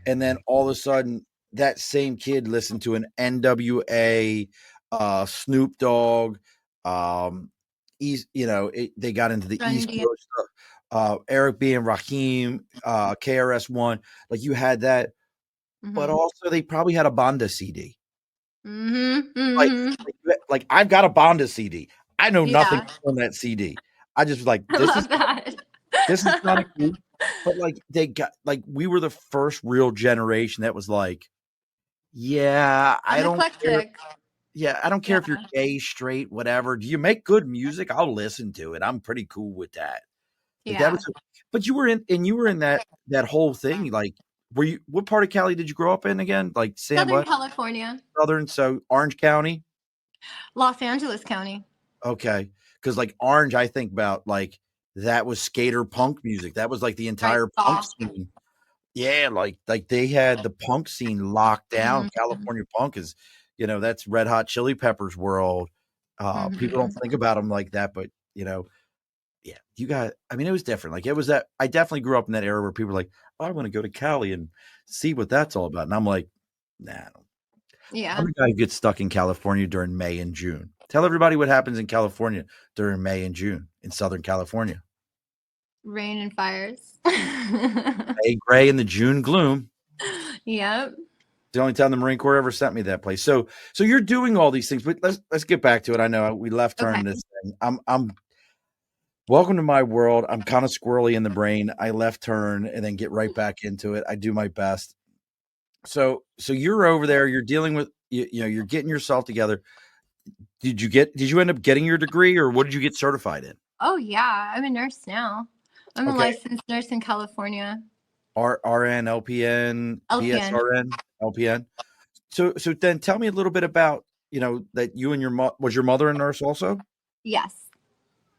and then all of a sudden, that same kid listened to an NWA, Snoop Dogg. They got into the East Trendy. Coast stuff. Eric B and Raheem, KRS-One. Like, you had that, but also they probably had a Banda CD. Like, Mm-hmm. like I've got a Banda CD. I know nothing Yeah. on that CD. I just was like, I love that. this is kind of cool. But like, we were the first real generation that was like, yeah, I I'm don't care. eclectic. Yeah, I don't care Yeah. if you're gay, straight, whatever. Do you make good music? I'll listen to it. I'm pretty cool with that. Like, that Yeah. was, but you were in that whole thing. Like, what part of Cali did you grow up in again? Like, Sam, Southern what? California. Southern, so Orange County. Los Angeles County. Okay, because like Orange, I think about like that was skater punk music. That was like the Right. entire punk Soft. scene Yeah, like they had the punk scene locked down. Mhm, California punk is, that's Red Hot Chili Peppers world. People don't mhm. think about them like that, but yeah, I mean, it was different. Like it was that I definitely grew up in that era where people were like, oh, I want to go to Cali and see what that's all about. And I'm like, nah, I'm Yeah, the guy who gets stuck in California during May and June. Tell everybody what happens in California during May and June in Southern California. rain and fires. May gray in the June gloom. Yep. The only time the Marine Corps ever sent me that place. So you're doing all these things, but let's get back to it. I know we left Okay. turn this thing. I'm welcome to my world. I'm kind of squirrely in the brain. I left turn and then get right back into it. I do my best. So you're over there. You're dealing with you're getting yourself together. Did you end up getting your degree, or what did you get certified in? Oh yeah, I'm a nurse now. I'm a Okay, licensed nurse in California. RN, LPN, LPN. BSRN, LPN. So then tell me a little bit about that you and was your mother a nurse also? Yes.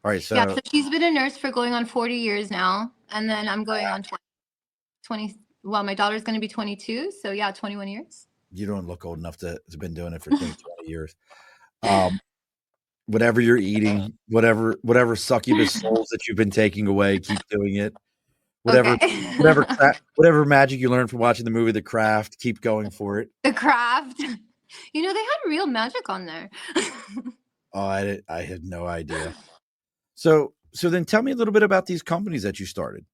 All right, Yeah, so so she's been a nurse for going on 40 years now, and then I'm going on 20, well, my daughter's going to be 22, so yeah, 21 years. you don't look old enough to have been doing it for 20 years. Um, whatever you're eating, whatever succubus souls that you've been taking away, keep doing it. Whatever, Okay. whatever magic you learned from watching the movie The Craft, keep going for it. The craft. You know, they had real magic on there. Oh, I had no idea. So then tell me a little bit about these companies that you started.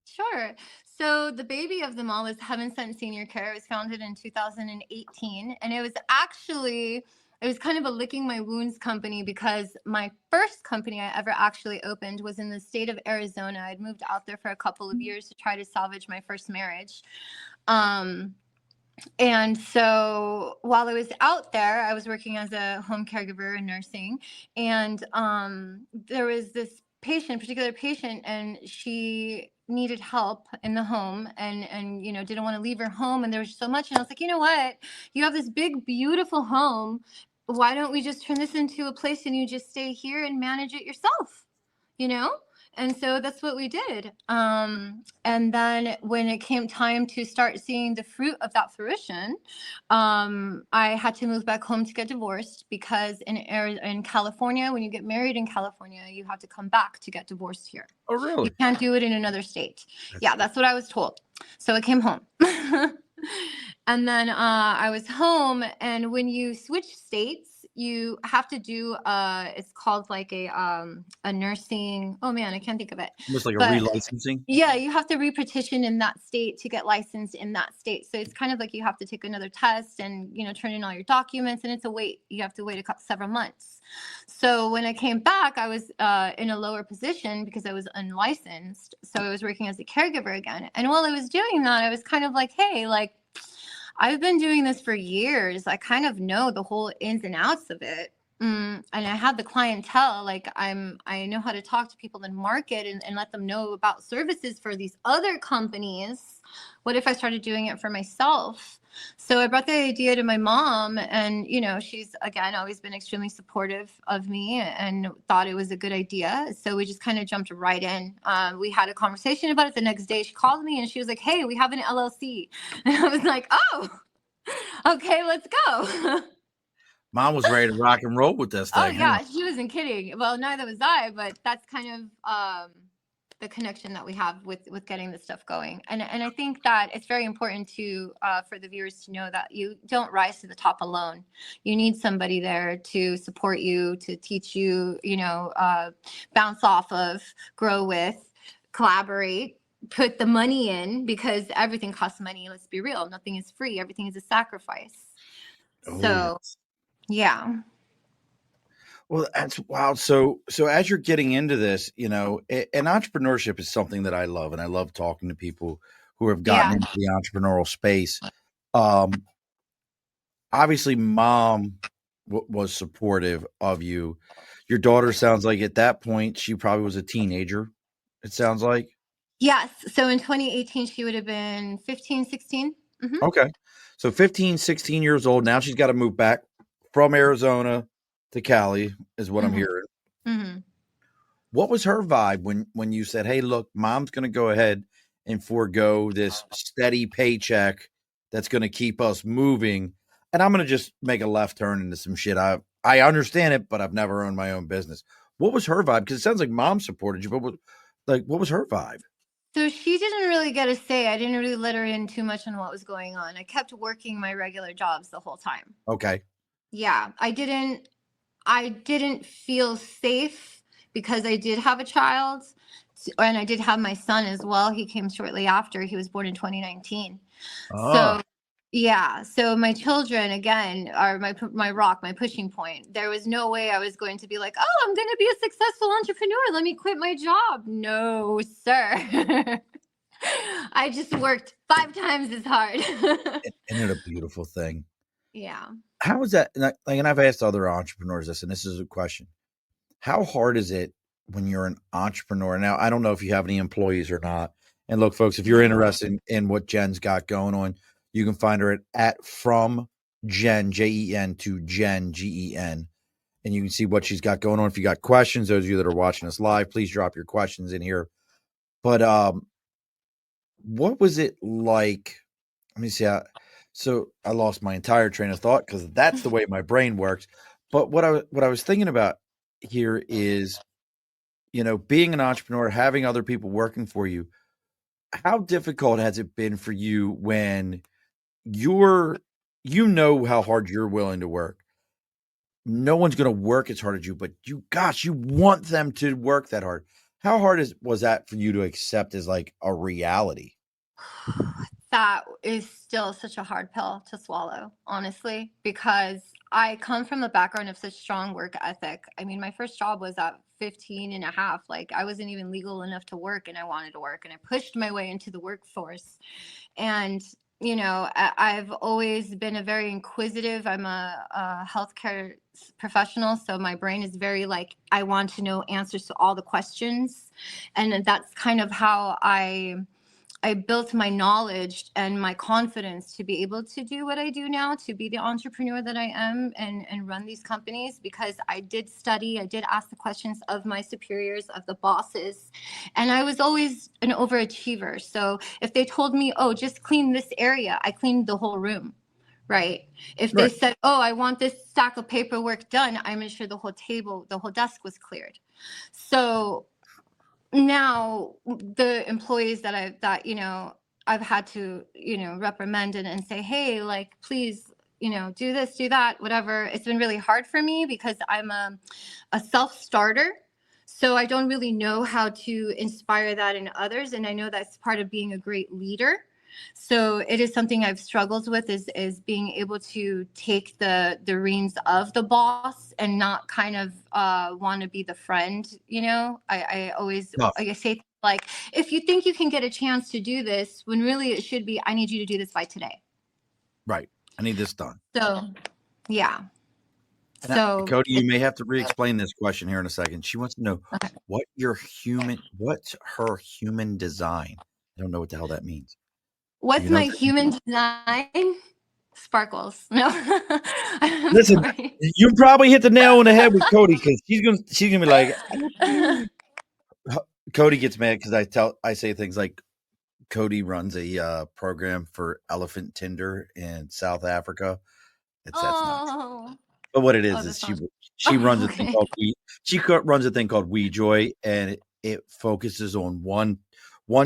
Sure. So the baby of them all is Heaven Sent Senior Care. It was founded in 2018, and it was kind of a licking my wounds company because my first company I ever actually opened was in the state of Arizona. I'd moved out there for a couple of years to try to salvage my first marriage. Um, and so while I was out there, I was working as a home caregiver and nursing. And there was this particular patient, and she needed help in the home and didn't want to leave her home. And there was so much. And I was like, you know what? You have this big, beautiful home. Why don't we just turn this into a place and you just stay here and manage it yourself? You know? And so that's what we did. And then when it came time to start seeing the fruit of that fruition, I had to move back home to get divorced because in California, when you get married in California, you have to come back to get divorced here. Oh, You really? can't do it in another state. That's Yeah, that's what I was told. So I came home. And then I was home, and when you switch states, you have to do it's called like a nursing. Oh man, I can't think of it. almost like a But relicensing. yeah, you have to repetition in that state to get licensed in that state. So it's kind of like you have to take another test and turn in all your documents, and it's a wait. You have to wait several months. So when I came back, I was in a lower position because I was unlicensed. So I was working as a caregiver again. And while I was doing that, I was kind of like, hey, like I've been doing this for years. I kind of know the whole ins and outs of it. And I have the clientele. Like I know how to talk to people and market and let them know about services for these other companies. What if I started doing it for myself? So I brought the idea to my mom, and she's again always been extremely supportive of me and thought it was a good idea. So we just kind of jumped right in. We had a conversation about it. The next day, she called me and she was like, "Hey, we have an LLC," and I was like, "Oh, okay, let's go." Mom was ready to rock and roll with this Oh thing, huh? yeah, she wasn't kidding. Well, neither was I, but that's kind of the connection that we have with getting this stuff going. And I think that it's very important to for the viewers to know that you don't rise to the top alone. You need somebody there to support you, to teach you, bounce off of, grow with, collaborate, put the money in, because everything costs money. Let's be real. Nothing is free. Everything is a sacrifice. Oh, So yes. yeah. Well, that's wild. So as you're getting into this, and entrepreneurship is something that I love, and I love talking to people who have gotten Yeah. into the entrepreneurial space. Um, Obviously, mom was supportive of you. Your daughter sounds like at that point she probably was a teenager. It sounds like. Yes. So in 2018, she would have been 15, 16. Mm-hmm. Okay. So 15, 16 years old. Now she's got to move back from Arizona to Cali, is what I'm Mm-hmm. hearing. Mm-hmm. What was her vibe when you said, "Hey, look, mom's going to go ahead and forego this steady paycheck that's going to keep us moving. And I'm going to just make a left turn into some shit. I understand it, but I've never owned my own business. What was her vibe? Because it sounds like mom supported you, but what was her vibe? So she didn't really get a say. I didn't really let her in too much on what was going on. I kept working my regular jobs the whole time. Okay. Yeah, I didn't feel safe because I did have a child and I did have my son as well. He came shortly after. He was born in 2019. Ah, So yeah, so my children again are my rock, my pushing point. There was no way I was going to be like, "Oh, I'm going to be a successful entrepreneur. Let me quit my job." No, sir. I just worked 5 times as hard. isn't it a beautiful thing? Yeah. How is that? And I've asked other entrepreneurs this, and this is a question. How hard is it when you're an entrepreneur? Now, I don't know if you have any employees or not. And look, folks, if you're interested in what Jen's got going on, you can find her at From Jenn, Jen, to Jen, Gen. And you can see what she's got going on. If you got questions, those of you that are watching us live, please drop your questions in here. But what was it like? Let me see. So I lost my entire train of thought because that's the way my brain works. But what I was thinking about here is, being an entrepreneur, having other people working for you. How difficult has it been for you when how hard you're willing to work? No one's going to work as hard as you, but you want them to work that hard. How hard was that for you to accept as like a reality? That is still such a hard pill to swallow, honestly, because I come from a background of such strong work ethic. I mean, my first job was at 15 and a half. Like, I wasn't even legal enough to work, and I wanted to work, and I pushed my way into the workforce. And, I've always been a very inquisitive. I'm a healthcare professional, so my brain is very like, I want to know answers to all the questions. And that's kind of how I built my knowledge and my confidence to be able to do what I do now, to be the entrepreneur that I am and run these companies, because I did study, I did ask the questions of my superiors, of the bosses, and I was always an overachiever. So if they told me, oh, just clean this area, I cleaned the whole room. Right. If they Right. said, oh, I want this stack of paperwork done, I made sure the whole table, the whole desk was cleared. So now the employees I've had to reprimand and say, hey, like, please, do this, do that, whatever. It's been really hard for me because I'm a self-starter, so I don't really know how to inspire that in others, and I know that's part of being a great leader. So it is something I've struggled with, is being able to take the reins of the boss and not kind of want to be the friend. I always Tough. I say, like, if you think you can get a chance to do this, when really it should be, I need you to do this by today. Right. I need this done. So yeah. And So Cody, you may have to re-explain this question here in a second. She wants to know okay. what's her human design? I don't know what the hell that means. Do What's you know? my human design? Sparkles. No. I'm Listen, sorry. you probably hit the nail on the head with Cody because she's gonna be like, Cody gets mad because I say things like Cody runs a program for elephant tinder in South Africa. That's nuts. Oh. But what it Oh, is that she sounds. she runs Oh, a thing okay. called runs a thing called We Joy, and it focuses on one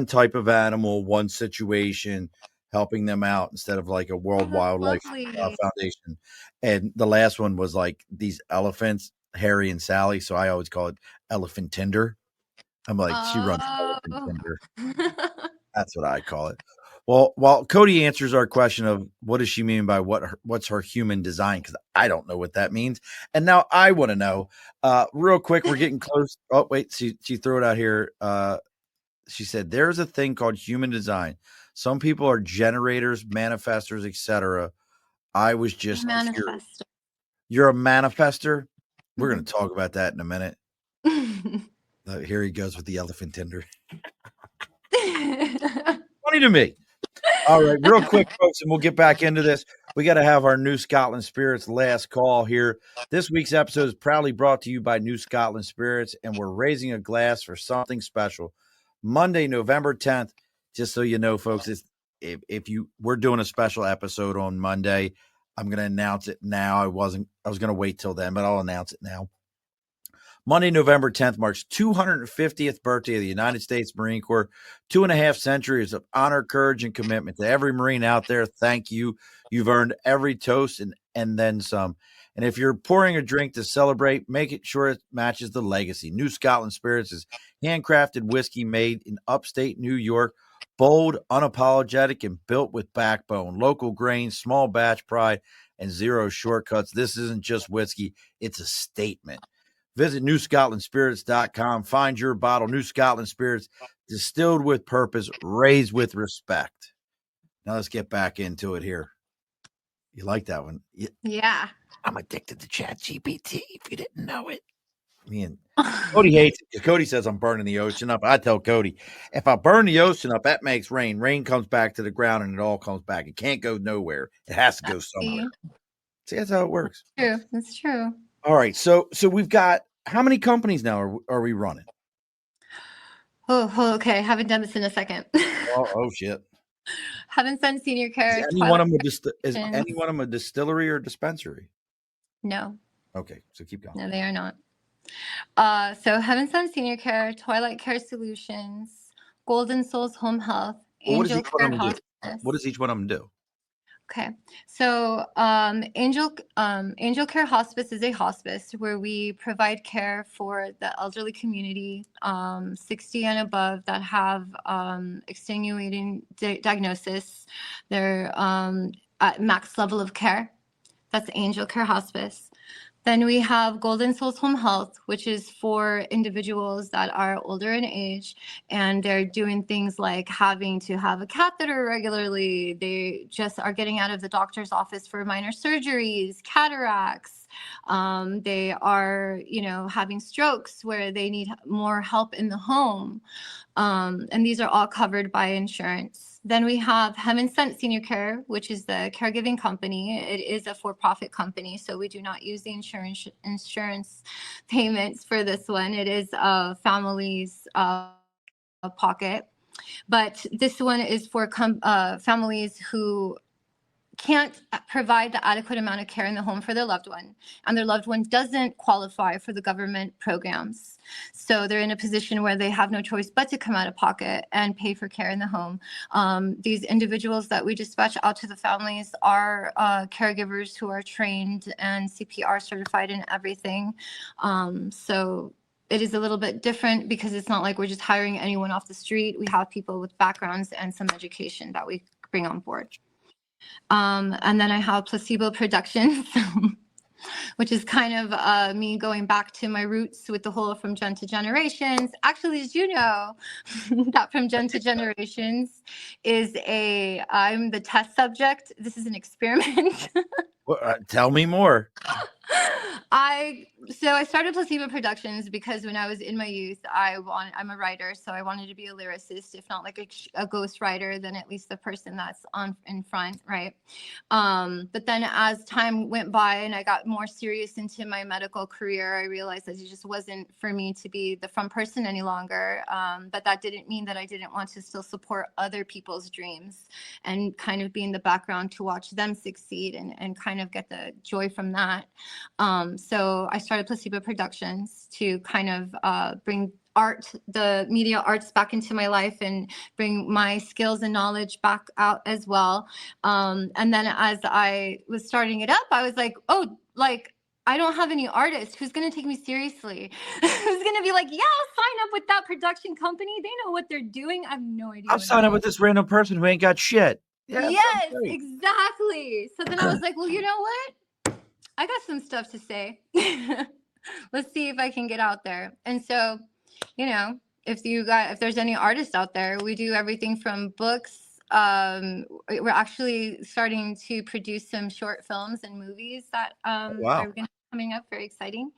type of animal, one situation, helping them out instead of like a Oh, World that's Wildlife lovely. Foundation. And the last one was like these elephants, Harry and Sally. So I always call it Elephant Tinder. I'm like, she runs Elephant Oh. Tinder. That's what I call it. Well, while Cody answers our question of what does she mean by what's her human design, because I don't know what that means, and now I want to know. Real quick, we're getting close. Oh wait, she threw it out here. She said there's a thing called human design. Some people are generators, manifestors, etc. I was just curious. Manifest. You're a manifester. We're going Mhm. to talk about that in a minute. Here he goes with the elephant tinder. Funny to me. All right, real quick, folks, and we'll get back into this. We got to have our New Scotland Spirits last call here. This week's episode is proudly brought to you by New Scotland Spirits, and we're raising a glass for something special. Monday, November 10th just so you know, folks, if we're doing a special episode on Monday, I'm going to announce it now. I was going to wait till then, but I'll announce it now. Monday, November 10th marks 250th birthday of the United States Marine Corps. 2.5 centuries of honor, courage, and commitment. To every Marine out there, thank you. You've earned every toast and then some. And if you're pouring a drink to celebrate, make it sure it matches the legacy. New Scotland Spirits is handcrafted whiskey made in upstate New York. Bold, unapologetic, and built with backbone. Local grains, small batch pride, and zero shortcuts. This isn't just whiskey, it's a statement. Visit NewScotlandSpirits.com. Find your bottle. New Scotland Spirits, distilled with purpose, raised with respect. Now let's get back into it here. You like that one? Yeah. I'm addicted to ChatGPT, if you didn't know it. Man, Cody hates it because Cody says I'm burning the ocean up. I tell Cody, if I burn the ocean up, that makes rain. Rain comes back to the ground and it all comes back. It can't go nowhere. It has to go somewhere. See, that's how it works. True. That's true. All right. So we've got, how many companies now are we running? Oh, okay. Haven't done this in a second. Oh shit. Haven't done senior care. Is any one of them a distillery or dispensary? No. Okay, so keep going. No, they are not. So Heaven Sun Senior Care, Twilight Care Solutions, Golden Souls Home Health, Angel Care Hospice. What does each one of them do? Okay, so Angel Care Hospice is a hospice where we provide care for the elderly community, 60 and above, that have extenuating diagnosis. They're at max level of care. That's Angel Care Hospice. Then we have Golden Souls Home Health, which is for individuals that are older in age, and they're doing things like having to have a catheter regularly. They just are getting out of the doctor's office for minor surgeries, cataracts. They are, having strokes where they need more help in the home. And these are all covered by insurance. Then we have Heaven Sent Senior Care, which is the caregiving company. It is a for-profit company, so we do not use the insurance payments for this one. It is a family's pocket. But this one is for families who can't provide the adequate amount of care in the home for their loved one, and their loved one doesn't qualify for the government programs. So they're in a position where they have no choice but to come out of pocket and pay for care in the home. These individuals that we dispatch out to the families are caregivers who are trained and CPR certified and everything. So it is a little bit different because it's not like we're just hiring anyone off the street. We have people with backgrounds and some education that we bring on board. And then I have Placebo Productions, which is kind of me going back to my roots with the whole From Jenn to Generations. Actually, did you know that From Jenn to Generations is I'm the test subject. This is an experiment. Well, tell me more. I started Placebo Productions because when I was in my youth, I'm a writer, so I wanted to be a lyricist, if not like a ghost writer, then at least the person that's in front, right? But then as time went by and I got more serious into my medical career, I realized that it just wasn't for me to be the front person any longer. But that didn't mean that I didn't want to still support other people's dreams and kind of be in the background to watch them succeed and kind of get the joy from that. So I started Placebo Productions to kind of bring the media arts back into my life and bring my skills and knowledge back out as well. And then as I was starting it up, I was like, I don't have any artists. Who's going to take me seriously? Who's going to be like, yeah, I'll sign up with that production company. They know what they're doing. I have no idea. I'll sign up with this random person who ain't got shit. Yeah, yes, exactly. So then I was like, well, you know what? I got some stuff to say. Let's see if I can get out there. And so, if there's any artists out there, we do everything from books. We're actually starting to produce some short films and movies that are going to be coming up. Very exciting.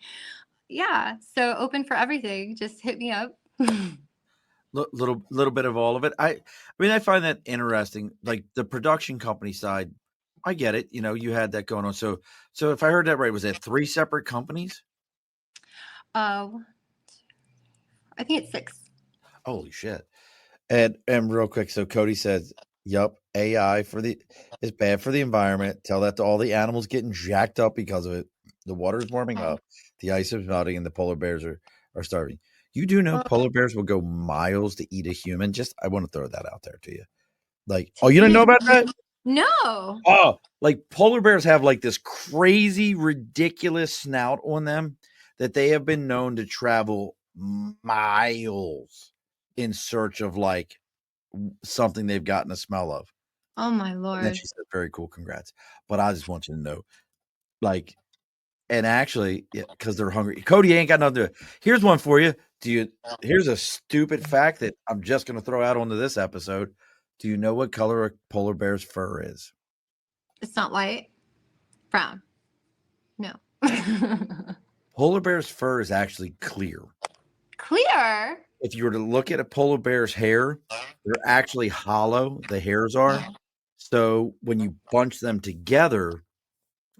Yeah. So open for everything. Just hit me up. Little bit of all of it. I mean, I find that interesting. Like the production company side, I get it. You had that going on. So if I heard that right, was it 3 separate companies? I think it's 6. Holy shit. And real quick, so Cody says, "Yup, AI is bad for the environment. Tell that to all the animals getting jacked up because of it. The water is warming Oh, up, the ice is melting, and the polar bears are starving. You do know oh, polar bears will go miles to eat a human. Just I want to throw that out there to you. Like, to oh, you didn't eat know a about that? human? No. Oh, like polar bears have like this crazy, ridiculous snout on them that they have been known to travel miles in search of like something they've gotten a smell of." Oh my And then Lord. she said, "Very cool, congrats." But I just want you to know, like, and actually, because they're hungry. Cody ain't got nothing to do. Here's one for you. Here's a stupid fact that I'm just going to throw out onto this episode. Do you know what color a polar bear's fur is? It's not white. Brown. No. Polar bear's fur is actually clear. Clear. If you were to look at a polar bear's hair, they're actually hollow. The hairs are. So when you bunch them together,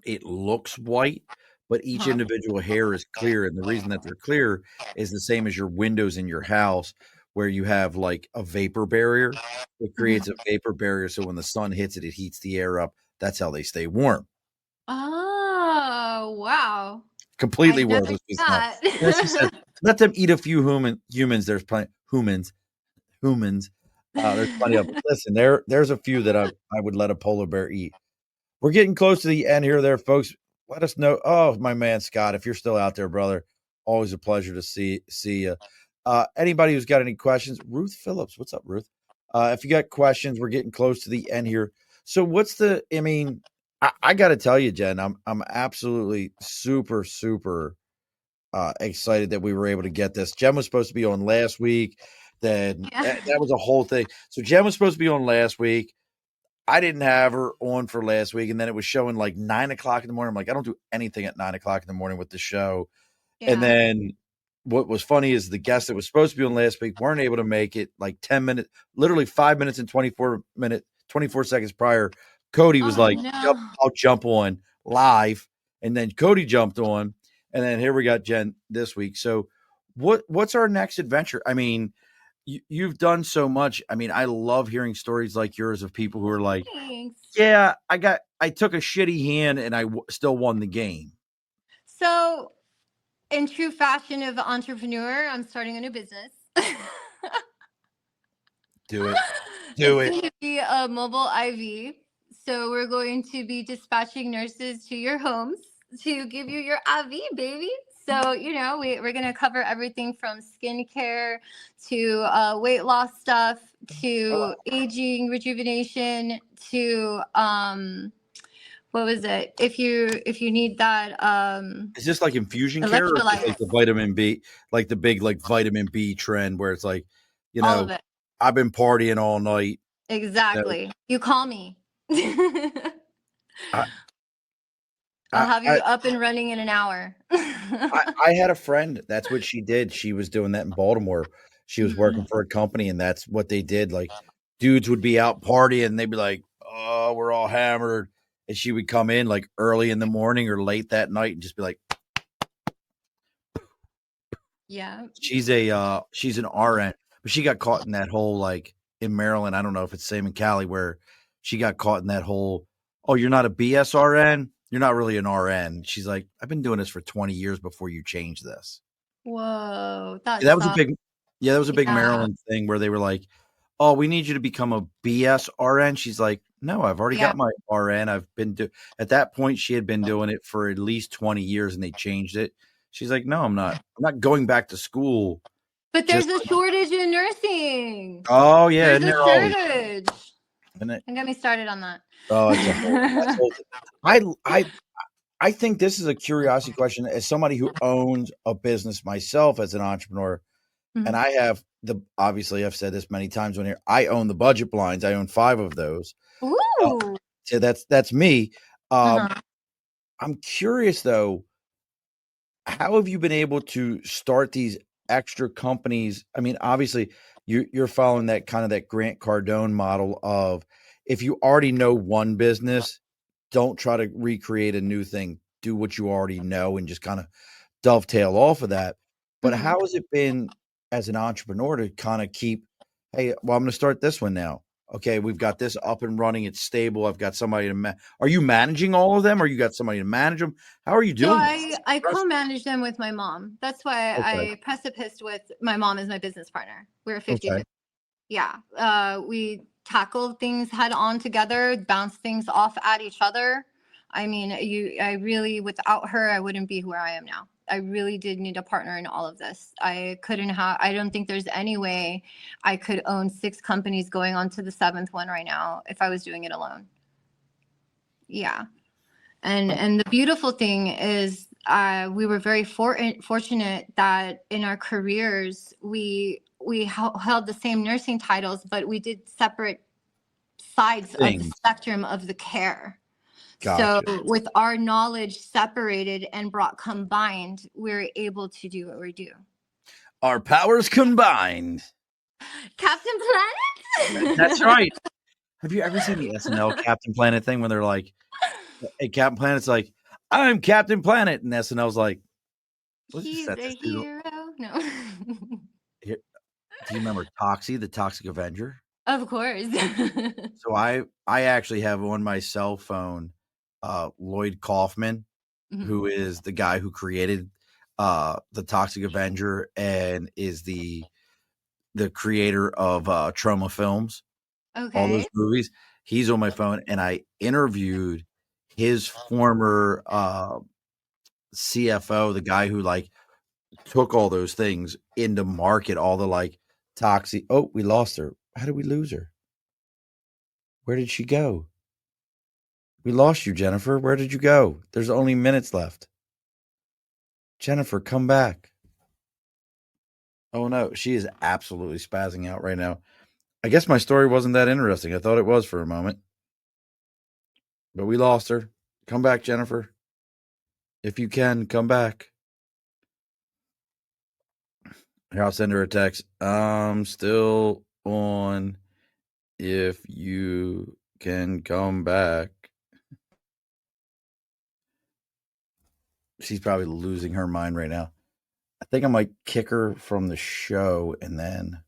it looks white, but each Huh. individual hair is clear. And the reason that they're clear is the same as your windows in your house, where you have like a vapor barrier. It creates Mhm. a vapor barrier. So when the sun hits it, it heats the air up. That's how they stay warm. Oh, wow. I Completely never worthless knew piece of knowledge. that. And then she said, let them eat a few humans. There's plenty humans. There's plenty of them. Listen, there's a few that I would let a polar bear eat. We're getting close to the end here, there, folks. Let us know. Oh, my man Scott, if you're still out there, brother, always a pleasure to see you. Anybody who's got any questions, Ruth Phillips, what's up, Ruth? If you got questions, we're getting close to the end here. So, what's the? I mean, I got to tell you, Jen, I'm absolutely super excited that we were able to get this. Jen was supposed to be on last week. Then Yeah. that was a whole thing. So Jen was supposed to be on last week. I didn't have her on for last week, and then it was showing like 9 o'clock in the morning. I'm like, I don't do anything at 9 o'clock in the morning with the show. And Yeah. then what was funny is the guests that was supposed to be on last week weren't able to make it. Like 10 minutes, literally 5 minutes and 24 seconds prior, Cody was Oh like, "Yep, no. I'll jump on live," and then Cody jumped on, and then here we got Jen this week. So what's our next adventure? I mean, you've done so much. I mean, I love hearing stories like yours of people who are like, Thanks. "Yeah, I took a shitty hand and I still won the game." So, in true fashion of an entrepreneur, I'm starting a new business. Do it. Do It's it. going to be a mobile IV. So we're going to be dispatching nurses to your homes to give you your IV, baby. So, we're going to cover everything from skincare to weight loss stuff to aging, rejuvenation to what was it? If you need that Is this like infusion care or is this like electrolytes, the vitamin B, like the big like vitamin B trend where it's like, you all of know, it. I've been partying all night. You know, Exactly. You call me. I, I'll I, have I, you up and running in an hour. I had a friend. That's what she did. She was doing that in Baltimore. She was working for a company, and that's what they did. Like, dudes would be out partying, and they'd be like, "Oh, we're all hammered," and she would come in like early in the morning or late that night, and just be like, Yeah. she's an RN, but she got caught in that whole like in Maryland. I don't know if it's the same in Cali where she got caught in that whole. Oh, you're not a BSRN. You're not really an RN. She's like, I've been doing this for 20 years before you change this. Whoa, that Yeah, that was a sucks. big yeah, that was a big Yeah. Maryland thing where they were like, "Oh, we need you to become a BSRN." She's like, "No, I've already Yeah. got my RN. I've been do." At that point, she had been doing it for at least 20 years, and they changed it. She's like, "No, I'm not. I'm not going back to school." But there's Just a like, shortage in nursing. oh yeah, There's and a they're always, shortage. isn't it? Don't get me started on that. Oh, it's a whole. That's a whole. I think this is a curiosity question. As somebody who owns a business myself, as an entrepreneur, and Mhm. I have the obviously I've said this many times when here I own the budget blinds. I own 5 of those. Uh, Ooh. so that's me. Um, Uh-huh. I'm curious though, how have you been able to start these extra companies? I mean, obviously you're following that kind of that Grant Cardone model of if you already know one business, don't try to recreate a new thing. Do what you already know and just kind of dovetail off of that. But Mhm. how has it been as an entrepreneur to kind of keep Hey, well, I'm going to start this one now. Okay, we've got this up and running. It's stable. I've got somebody to Are you managing all of them, or you got somebody to manage them? How are you So doing this? I Impressive. co-manage them with my mom. That's why Okay. I precipiced with my mom as my business partner. We're 50. Okay. Yeah. We tackle things head on together, bounce things off at each other. I mean, I really, without her, I wouldn't be where I am now. I really did need a partner in all of this. I don't think there's any way I could own 6 companies going on to the 7th one right now if I was doing it alone. Yeah. And the beautiful thing is, we were very fortunate that in our careers we held the same nursing titles, but we did separate sides of the Things. spectrum of the care. So Gotcha. with our knowledge separated and brought combined, we're able to do what we do. Our powers combined. Captain That's Planet. right. Have you ever seen the SNL Captain Planet thing when they're like, hey, Captain Planet's like, I'm Captain Planet. And SNL's like, let's just He's set a this dude up. hero. No. Here, do you remember Toxie, the Toxic Avenger? Of course. So I actually have on my cell phone Lloyd Kaufman, Mhm. who is the guy who created the Toxic Avenger and is the creator of Trauma Films, all those Okay. movies. He's on my phone, and I interviewed his former CFO, the guy who like took all those things into market, all the like toxic. Oh, we lost her. How did we lose her? Where did she go? We lost you, Jennifer. Where did you go? There's only minutes left. Jennifer, come back. Oh no, she is absolutely spazzing out right now. I guess my story wasn't that interesting. I thought it was for a moment, but we lost her. Come back, Jennifer. If you can, come back. Here, I'll send her a text. I'm still on. If you can come back. She's probably losing her mind right now. I think I might kick her from the show and then.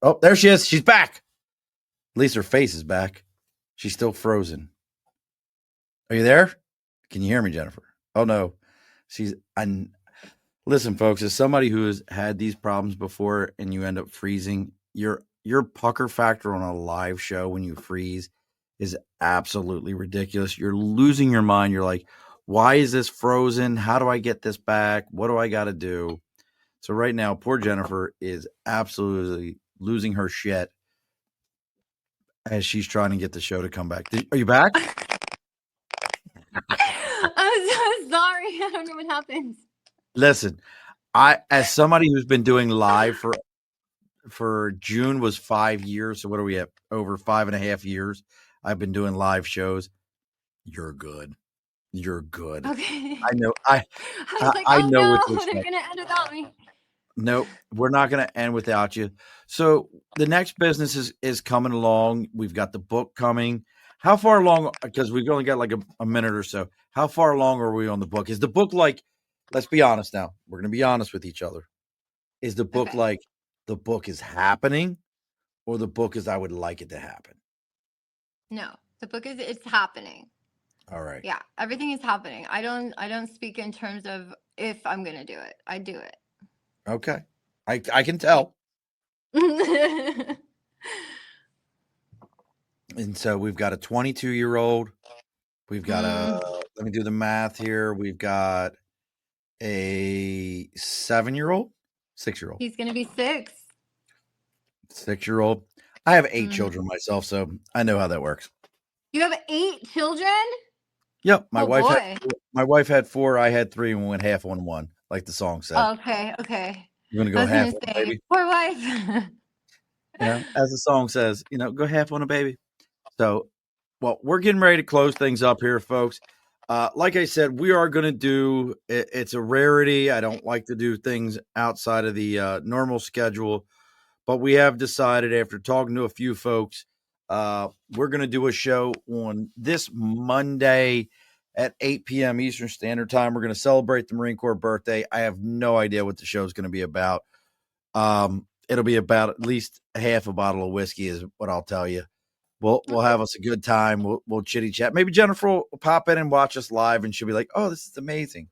Oh, there she is. She's back. At least her face is back. She's still frozen. Are you there? Can you hear me, Jennifer? Oh no. She's listen, folks, as somebody who has had these problems before and you end up freezing, your pucker factor on a live show when you freeze is absolutely ridiculous. You're losing your mind. You're like, why is this frozen? How do I get this back? What do I got to do? So right now, poor Jennifer is absolutely losing her shit as she's trying to get the show to come back. Are you back? I'm so sorry. I don't know what happened. Listen, I as somebody who's been doing live for June was 5 years. So what are we at? Over 5.5 years. I've been doing live shows. You're good. You're good. Okay. I know. I was like, I oh know what to no, they're expect. gonna end without me. Nope, we're not going to end without you. So the next business is coming along. We've got the book coming. How far along? Because we've only got like a minute or so. How far along are we on the book? Is the book like? Let's be honest now. We're going to be honest with each other. Is the book Okay. like the book is happening, or the book is I would like it to happen? No, the book is it's happening. All right. Yeah, everything is happening. I don't speak in terms of if I'm gonna do it. I do it. Okay. I can tell. And so we've got a 22-year-old. We've got Mm, let me do the math here. We've got a 7-year-old, 6-year-old, he's gonna be 6. 6-year-old. I have 8 Mhm. children myself, so I know how that works. You have 8 children? Yep, Oh boy. my wife had 4, I had 3, and we went half on one, like the song said. Okay, okay. You're gonna I go was half gonna on a say, baby, poor wife. as the song says, go half on a baby. So, well, we're getting ready to close things up here, folks. Like I said, we are going to do it's a rarity. I don't like to do things outside of the normal schedule, but we have decided after talking to a few folks, we're going to do a show on this Monday at 8 p.m. Eastern Standard Time. We're going to celebrate the Marine Corps birthday. I have no idea what the show is going to be about. it'll be about at least half a bottle of whiskey is what I'll tell you. We'll have us a good time. We'll chitty chat. Maybe Jennifer will pop in and watch us live, and she'll be like, "Oh, this is amazing."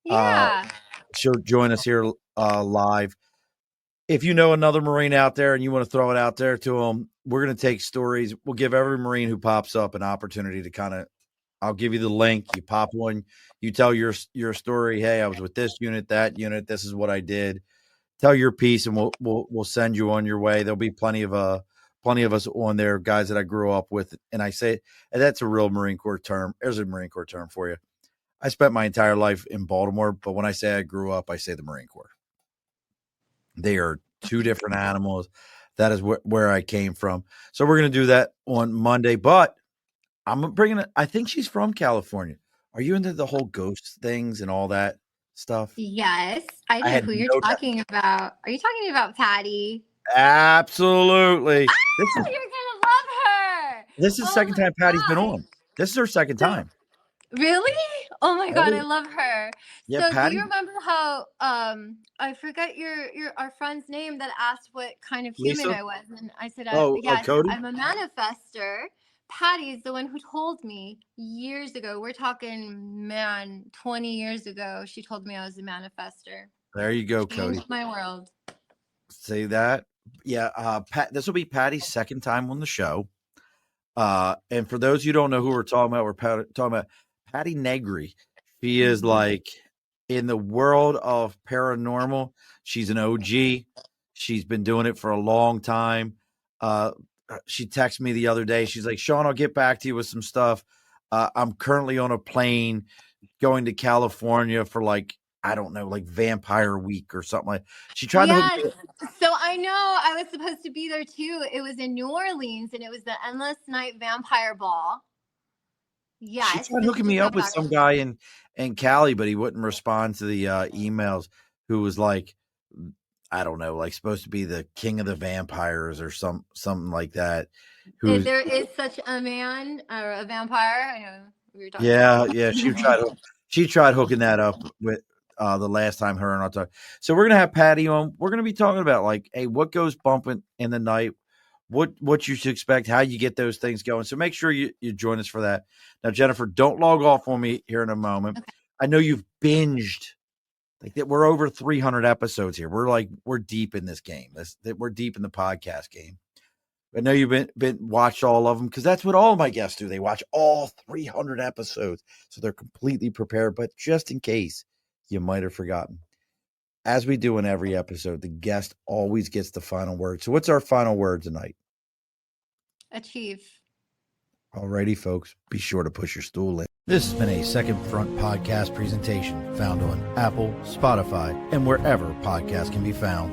Yeah. She'll join us here live. If you know another Marine out there and you want to throw it out there to them, we're going to take stories. We'll give every Marine who pops up an opportunity to kind of. I'll give you the link. You pop one. You tell your story. Hey, I was with this unit, that unit. This is what I did. Tell your piece, and we'll send you on your way. There'll be plenty of us on there, guys that I grew up with. And I say, and that's a real Marine Corps term. There's a Marine Corps term for you. I spent my entire life in Baltimore, but when I say I grew up, I say the Marine Corps. They are two different animals. That is where I came from. So we're going to do that on Monday, but I'm bringing it. I think she's from California. Are you into the whole ghost things and all that stuff? Yes, I I know had who you're no doubt. talking about. Are you talking about Patty? Absolutely. You're gonna love her. This is the Oh second my time Patty's been gosh. on. This is her second time. Really? Oh my God, I Oh, love her. yeah, So do you Patty, remember how I forget your our friend's name that asked what kind of human Lisa. I was, and I said Oh, yes, Cody. I'm a manifester. Patty's the one who told me years ago. We're talking, man, 20 years ago. She told me I was a manifester. There you go, Cody. Changed my world. Say that. Yeah, Pat. This will be Patty's second time on the show. And for those you don't know who we're talking about, talking about Patty Negri. She is like in the world of paranormal. She's an OG. She's been doing it for a long time. She texted me the other day. She's like, Sean, I'll get back to you with some stuff. I'm currently on a plane going to California for like, I don't know, like Vampire Week or something like. She tried to hook Yes. me. So I know I was supposed to be there too. It was in New Orleans and it was the Endless Night Vampire Ball. She Yes. tried This hooking just me up got with back. some guy in Cali, but he wouldn't respond to the emails. Who was like, I don't know, like supposed to be the king of the vampires or something like that. Who's There is such a man or a vampire. I know we were talking about. yeah. She tried hooking that up with the last time her and I talked. So we're gonna have Patty on. We're gonna be talking about like, hey, what goes bumping in the night, what you should expect, how you get those things going. So make sure you join us for that. Now, Jennifer, don't log off on me here in a moment. Okay. I know you've binged like that. We're over 300 episodes here. We're deep in this game. We're deep in the podcast game. I know you've been watched all of them because that's what all my guests do. They watch all 300 episodes, so they're completely prepared. But just in case you might have forgotten, as we do in every episode, the guest always gets the final word. So, what's our final word tonight? Achieve. Alrighty, folks, be sure to push your stool in. This has been a Second Front podcast presentation found on Apple, Spotify, and wherever podcasts can be found.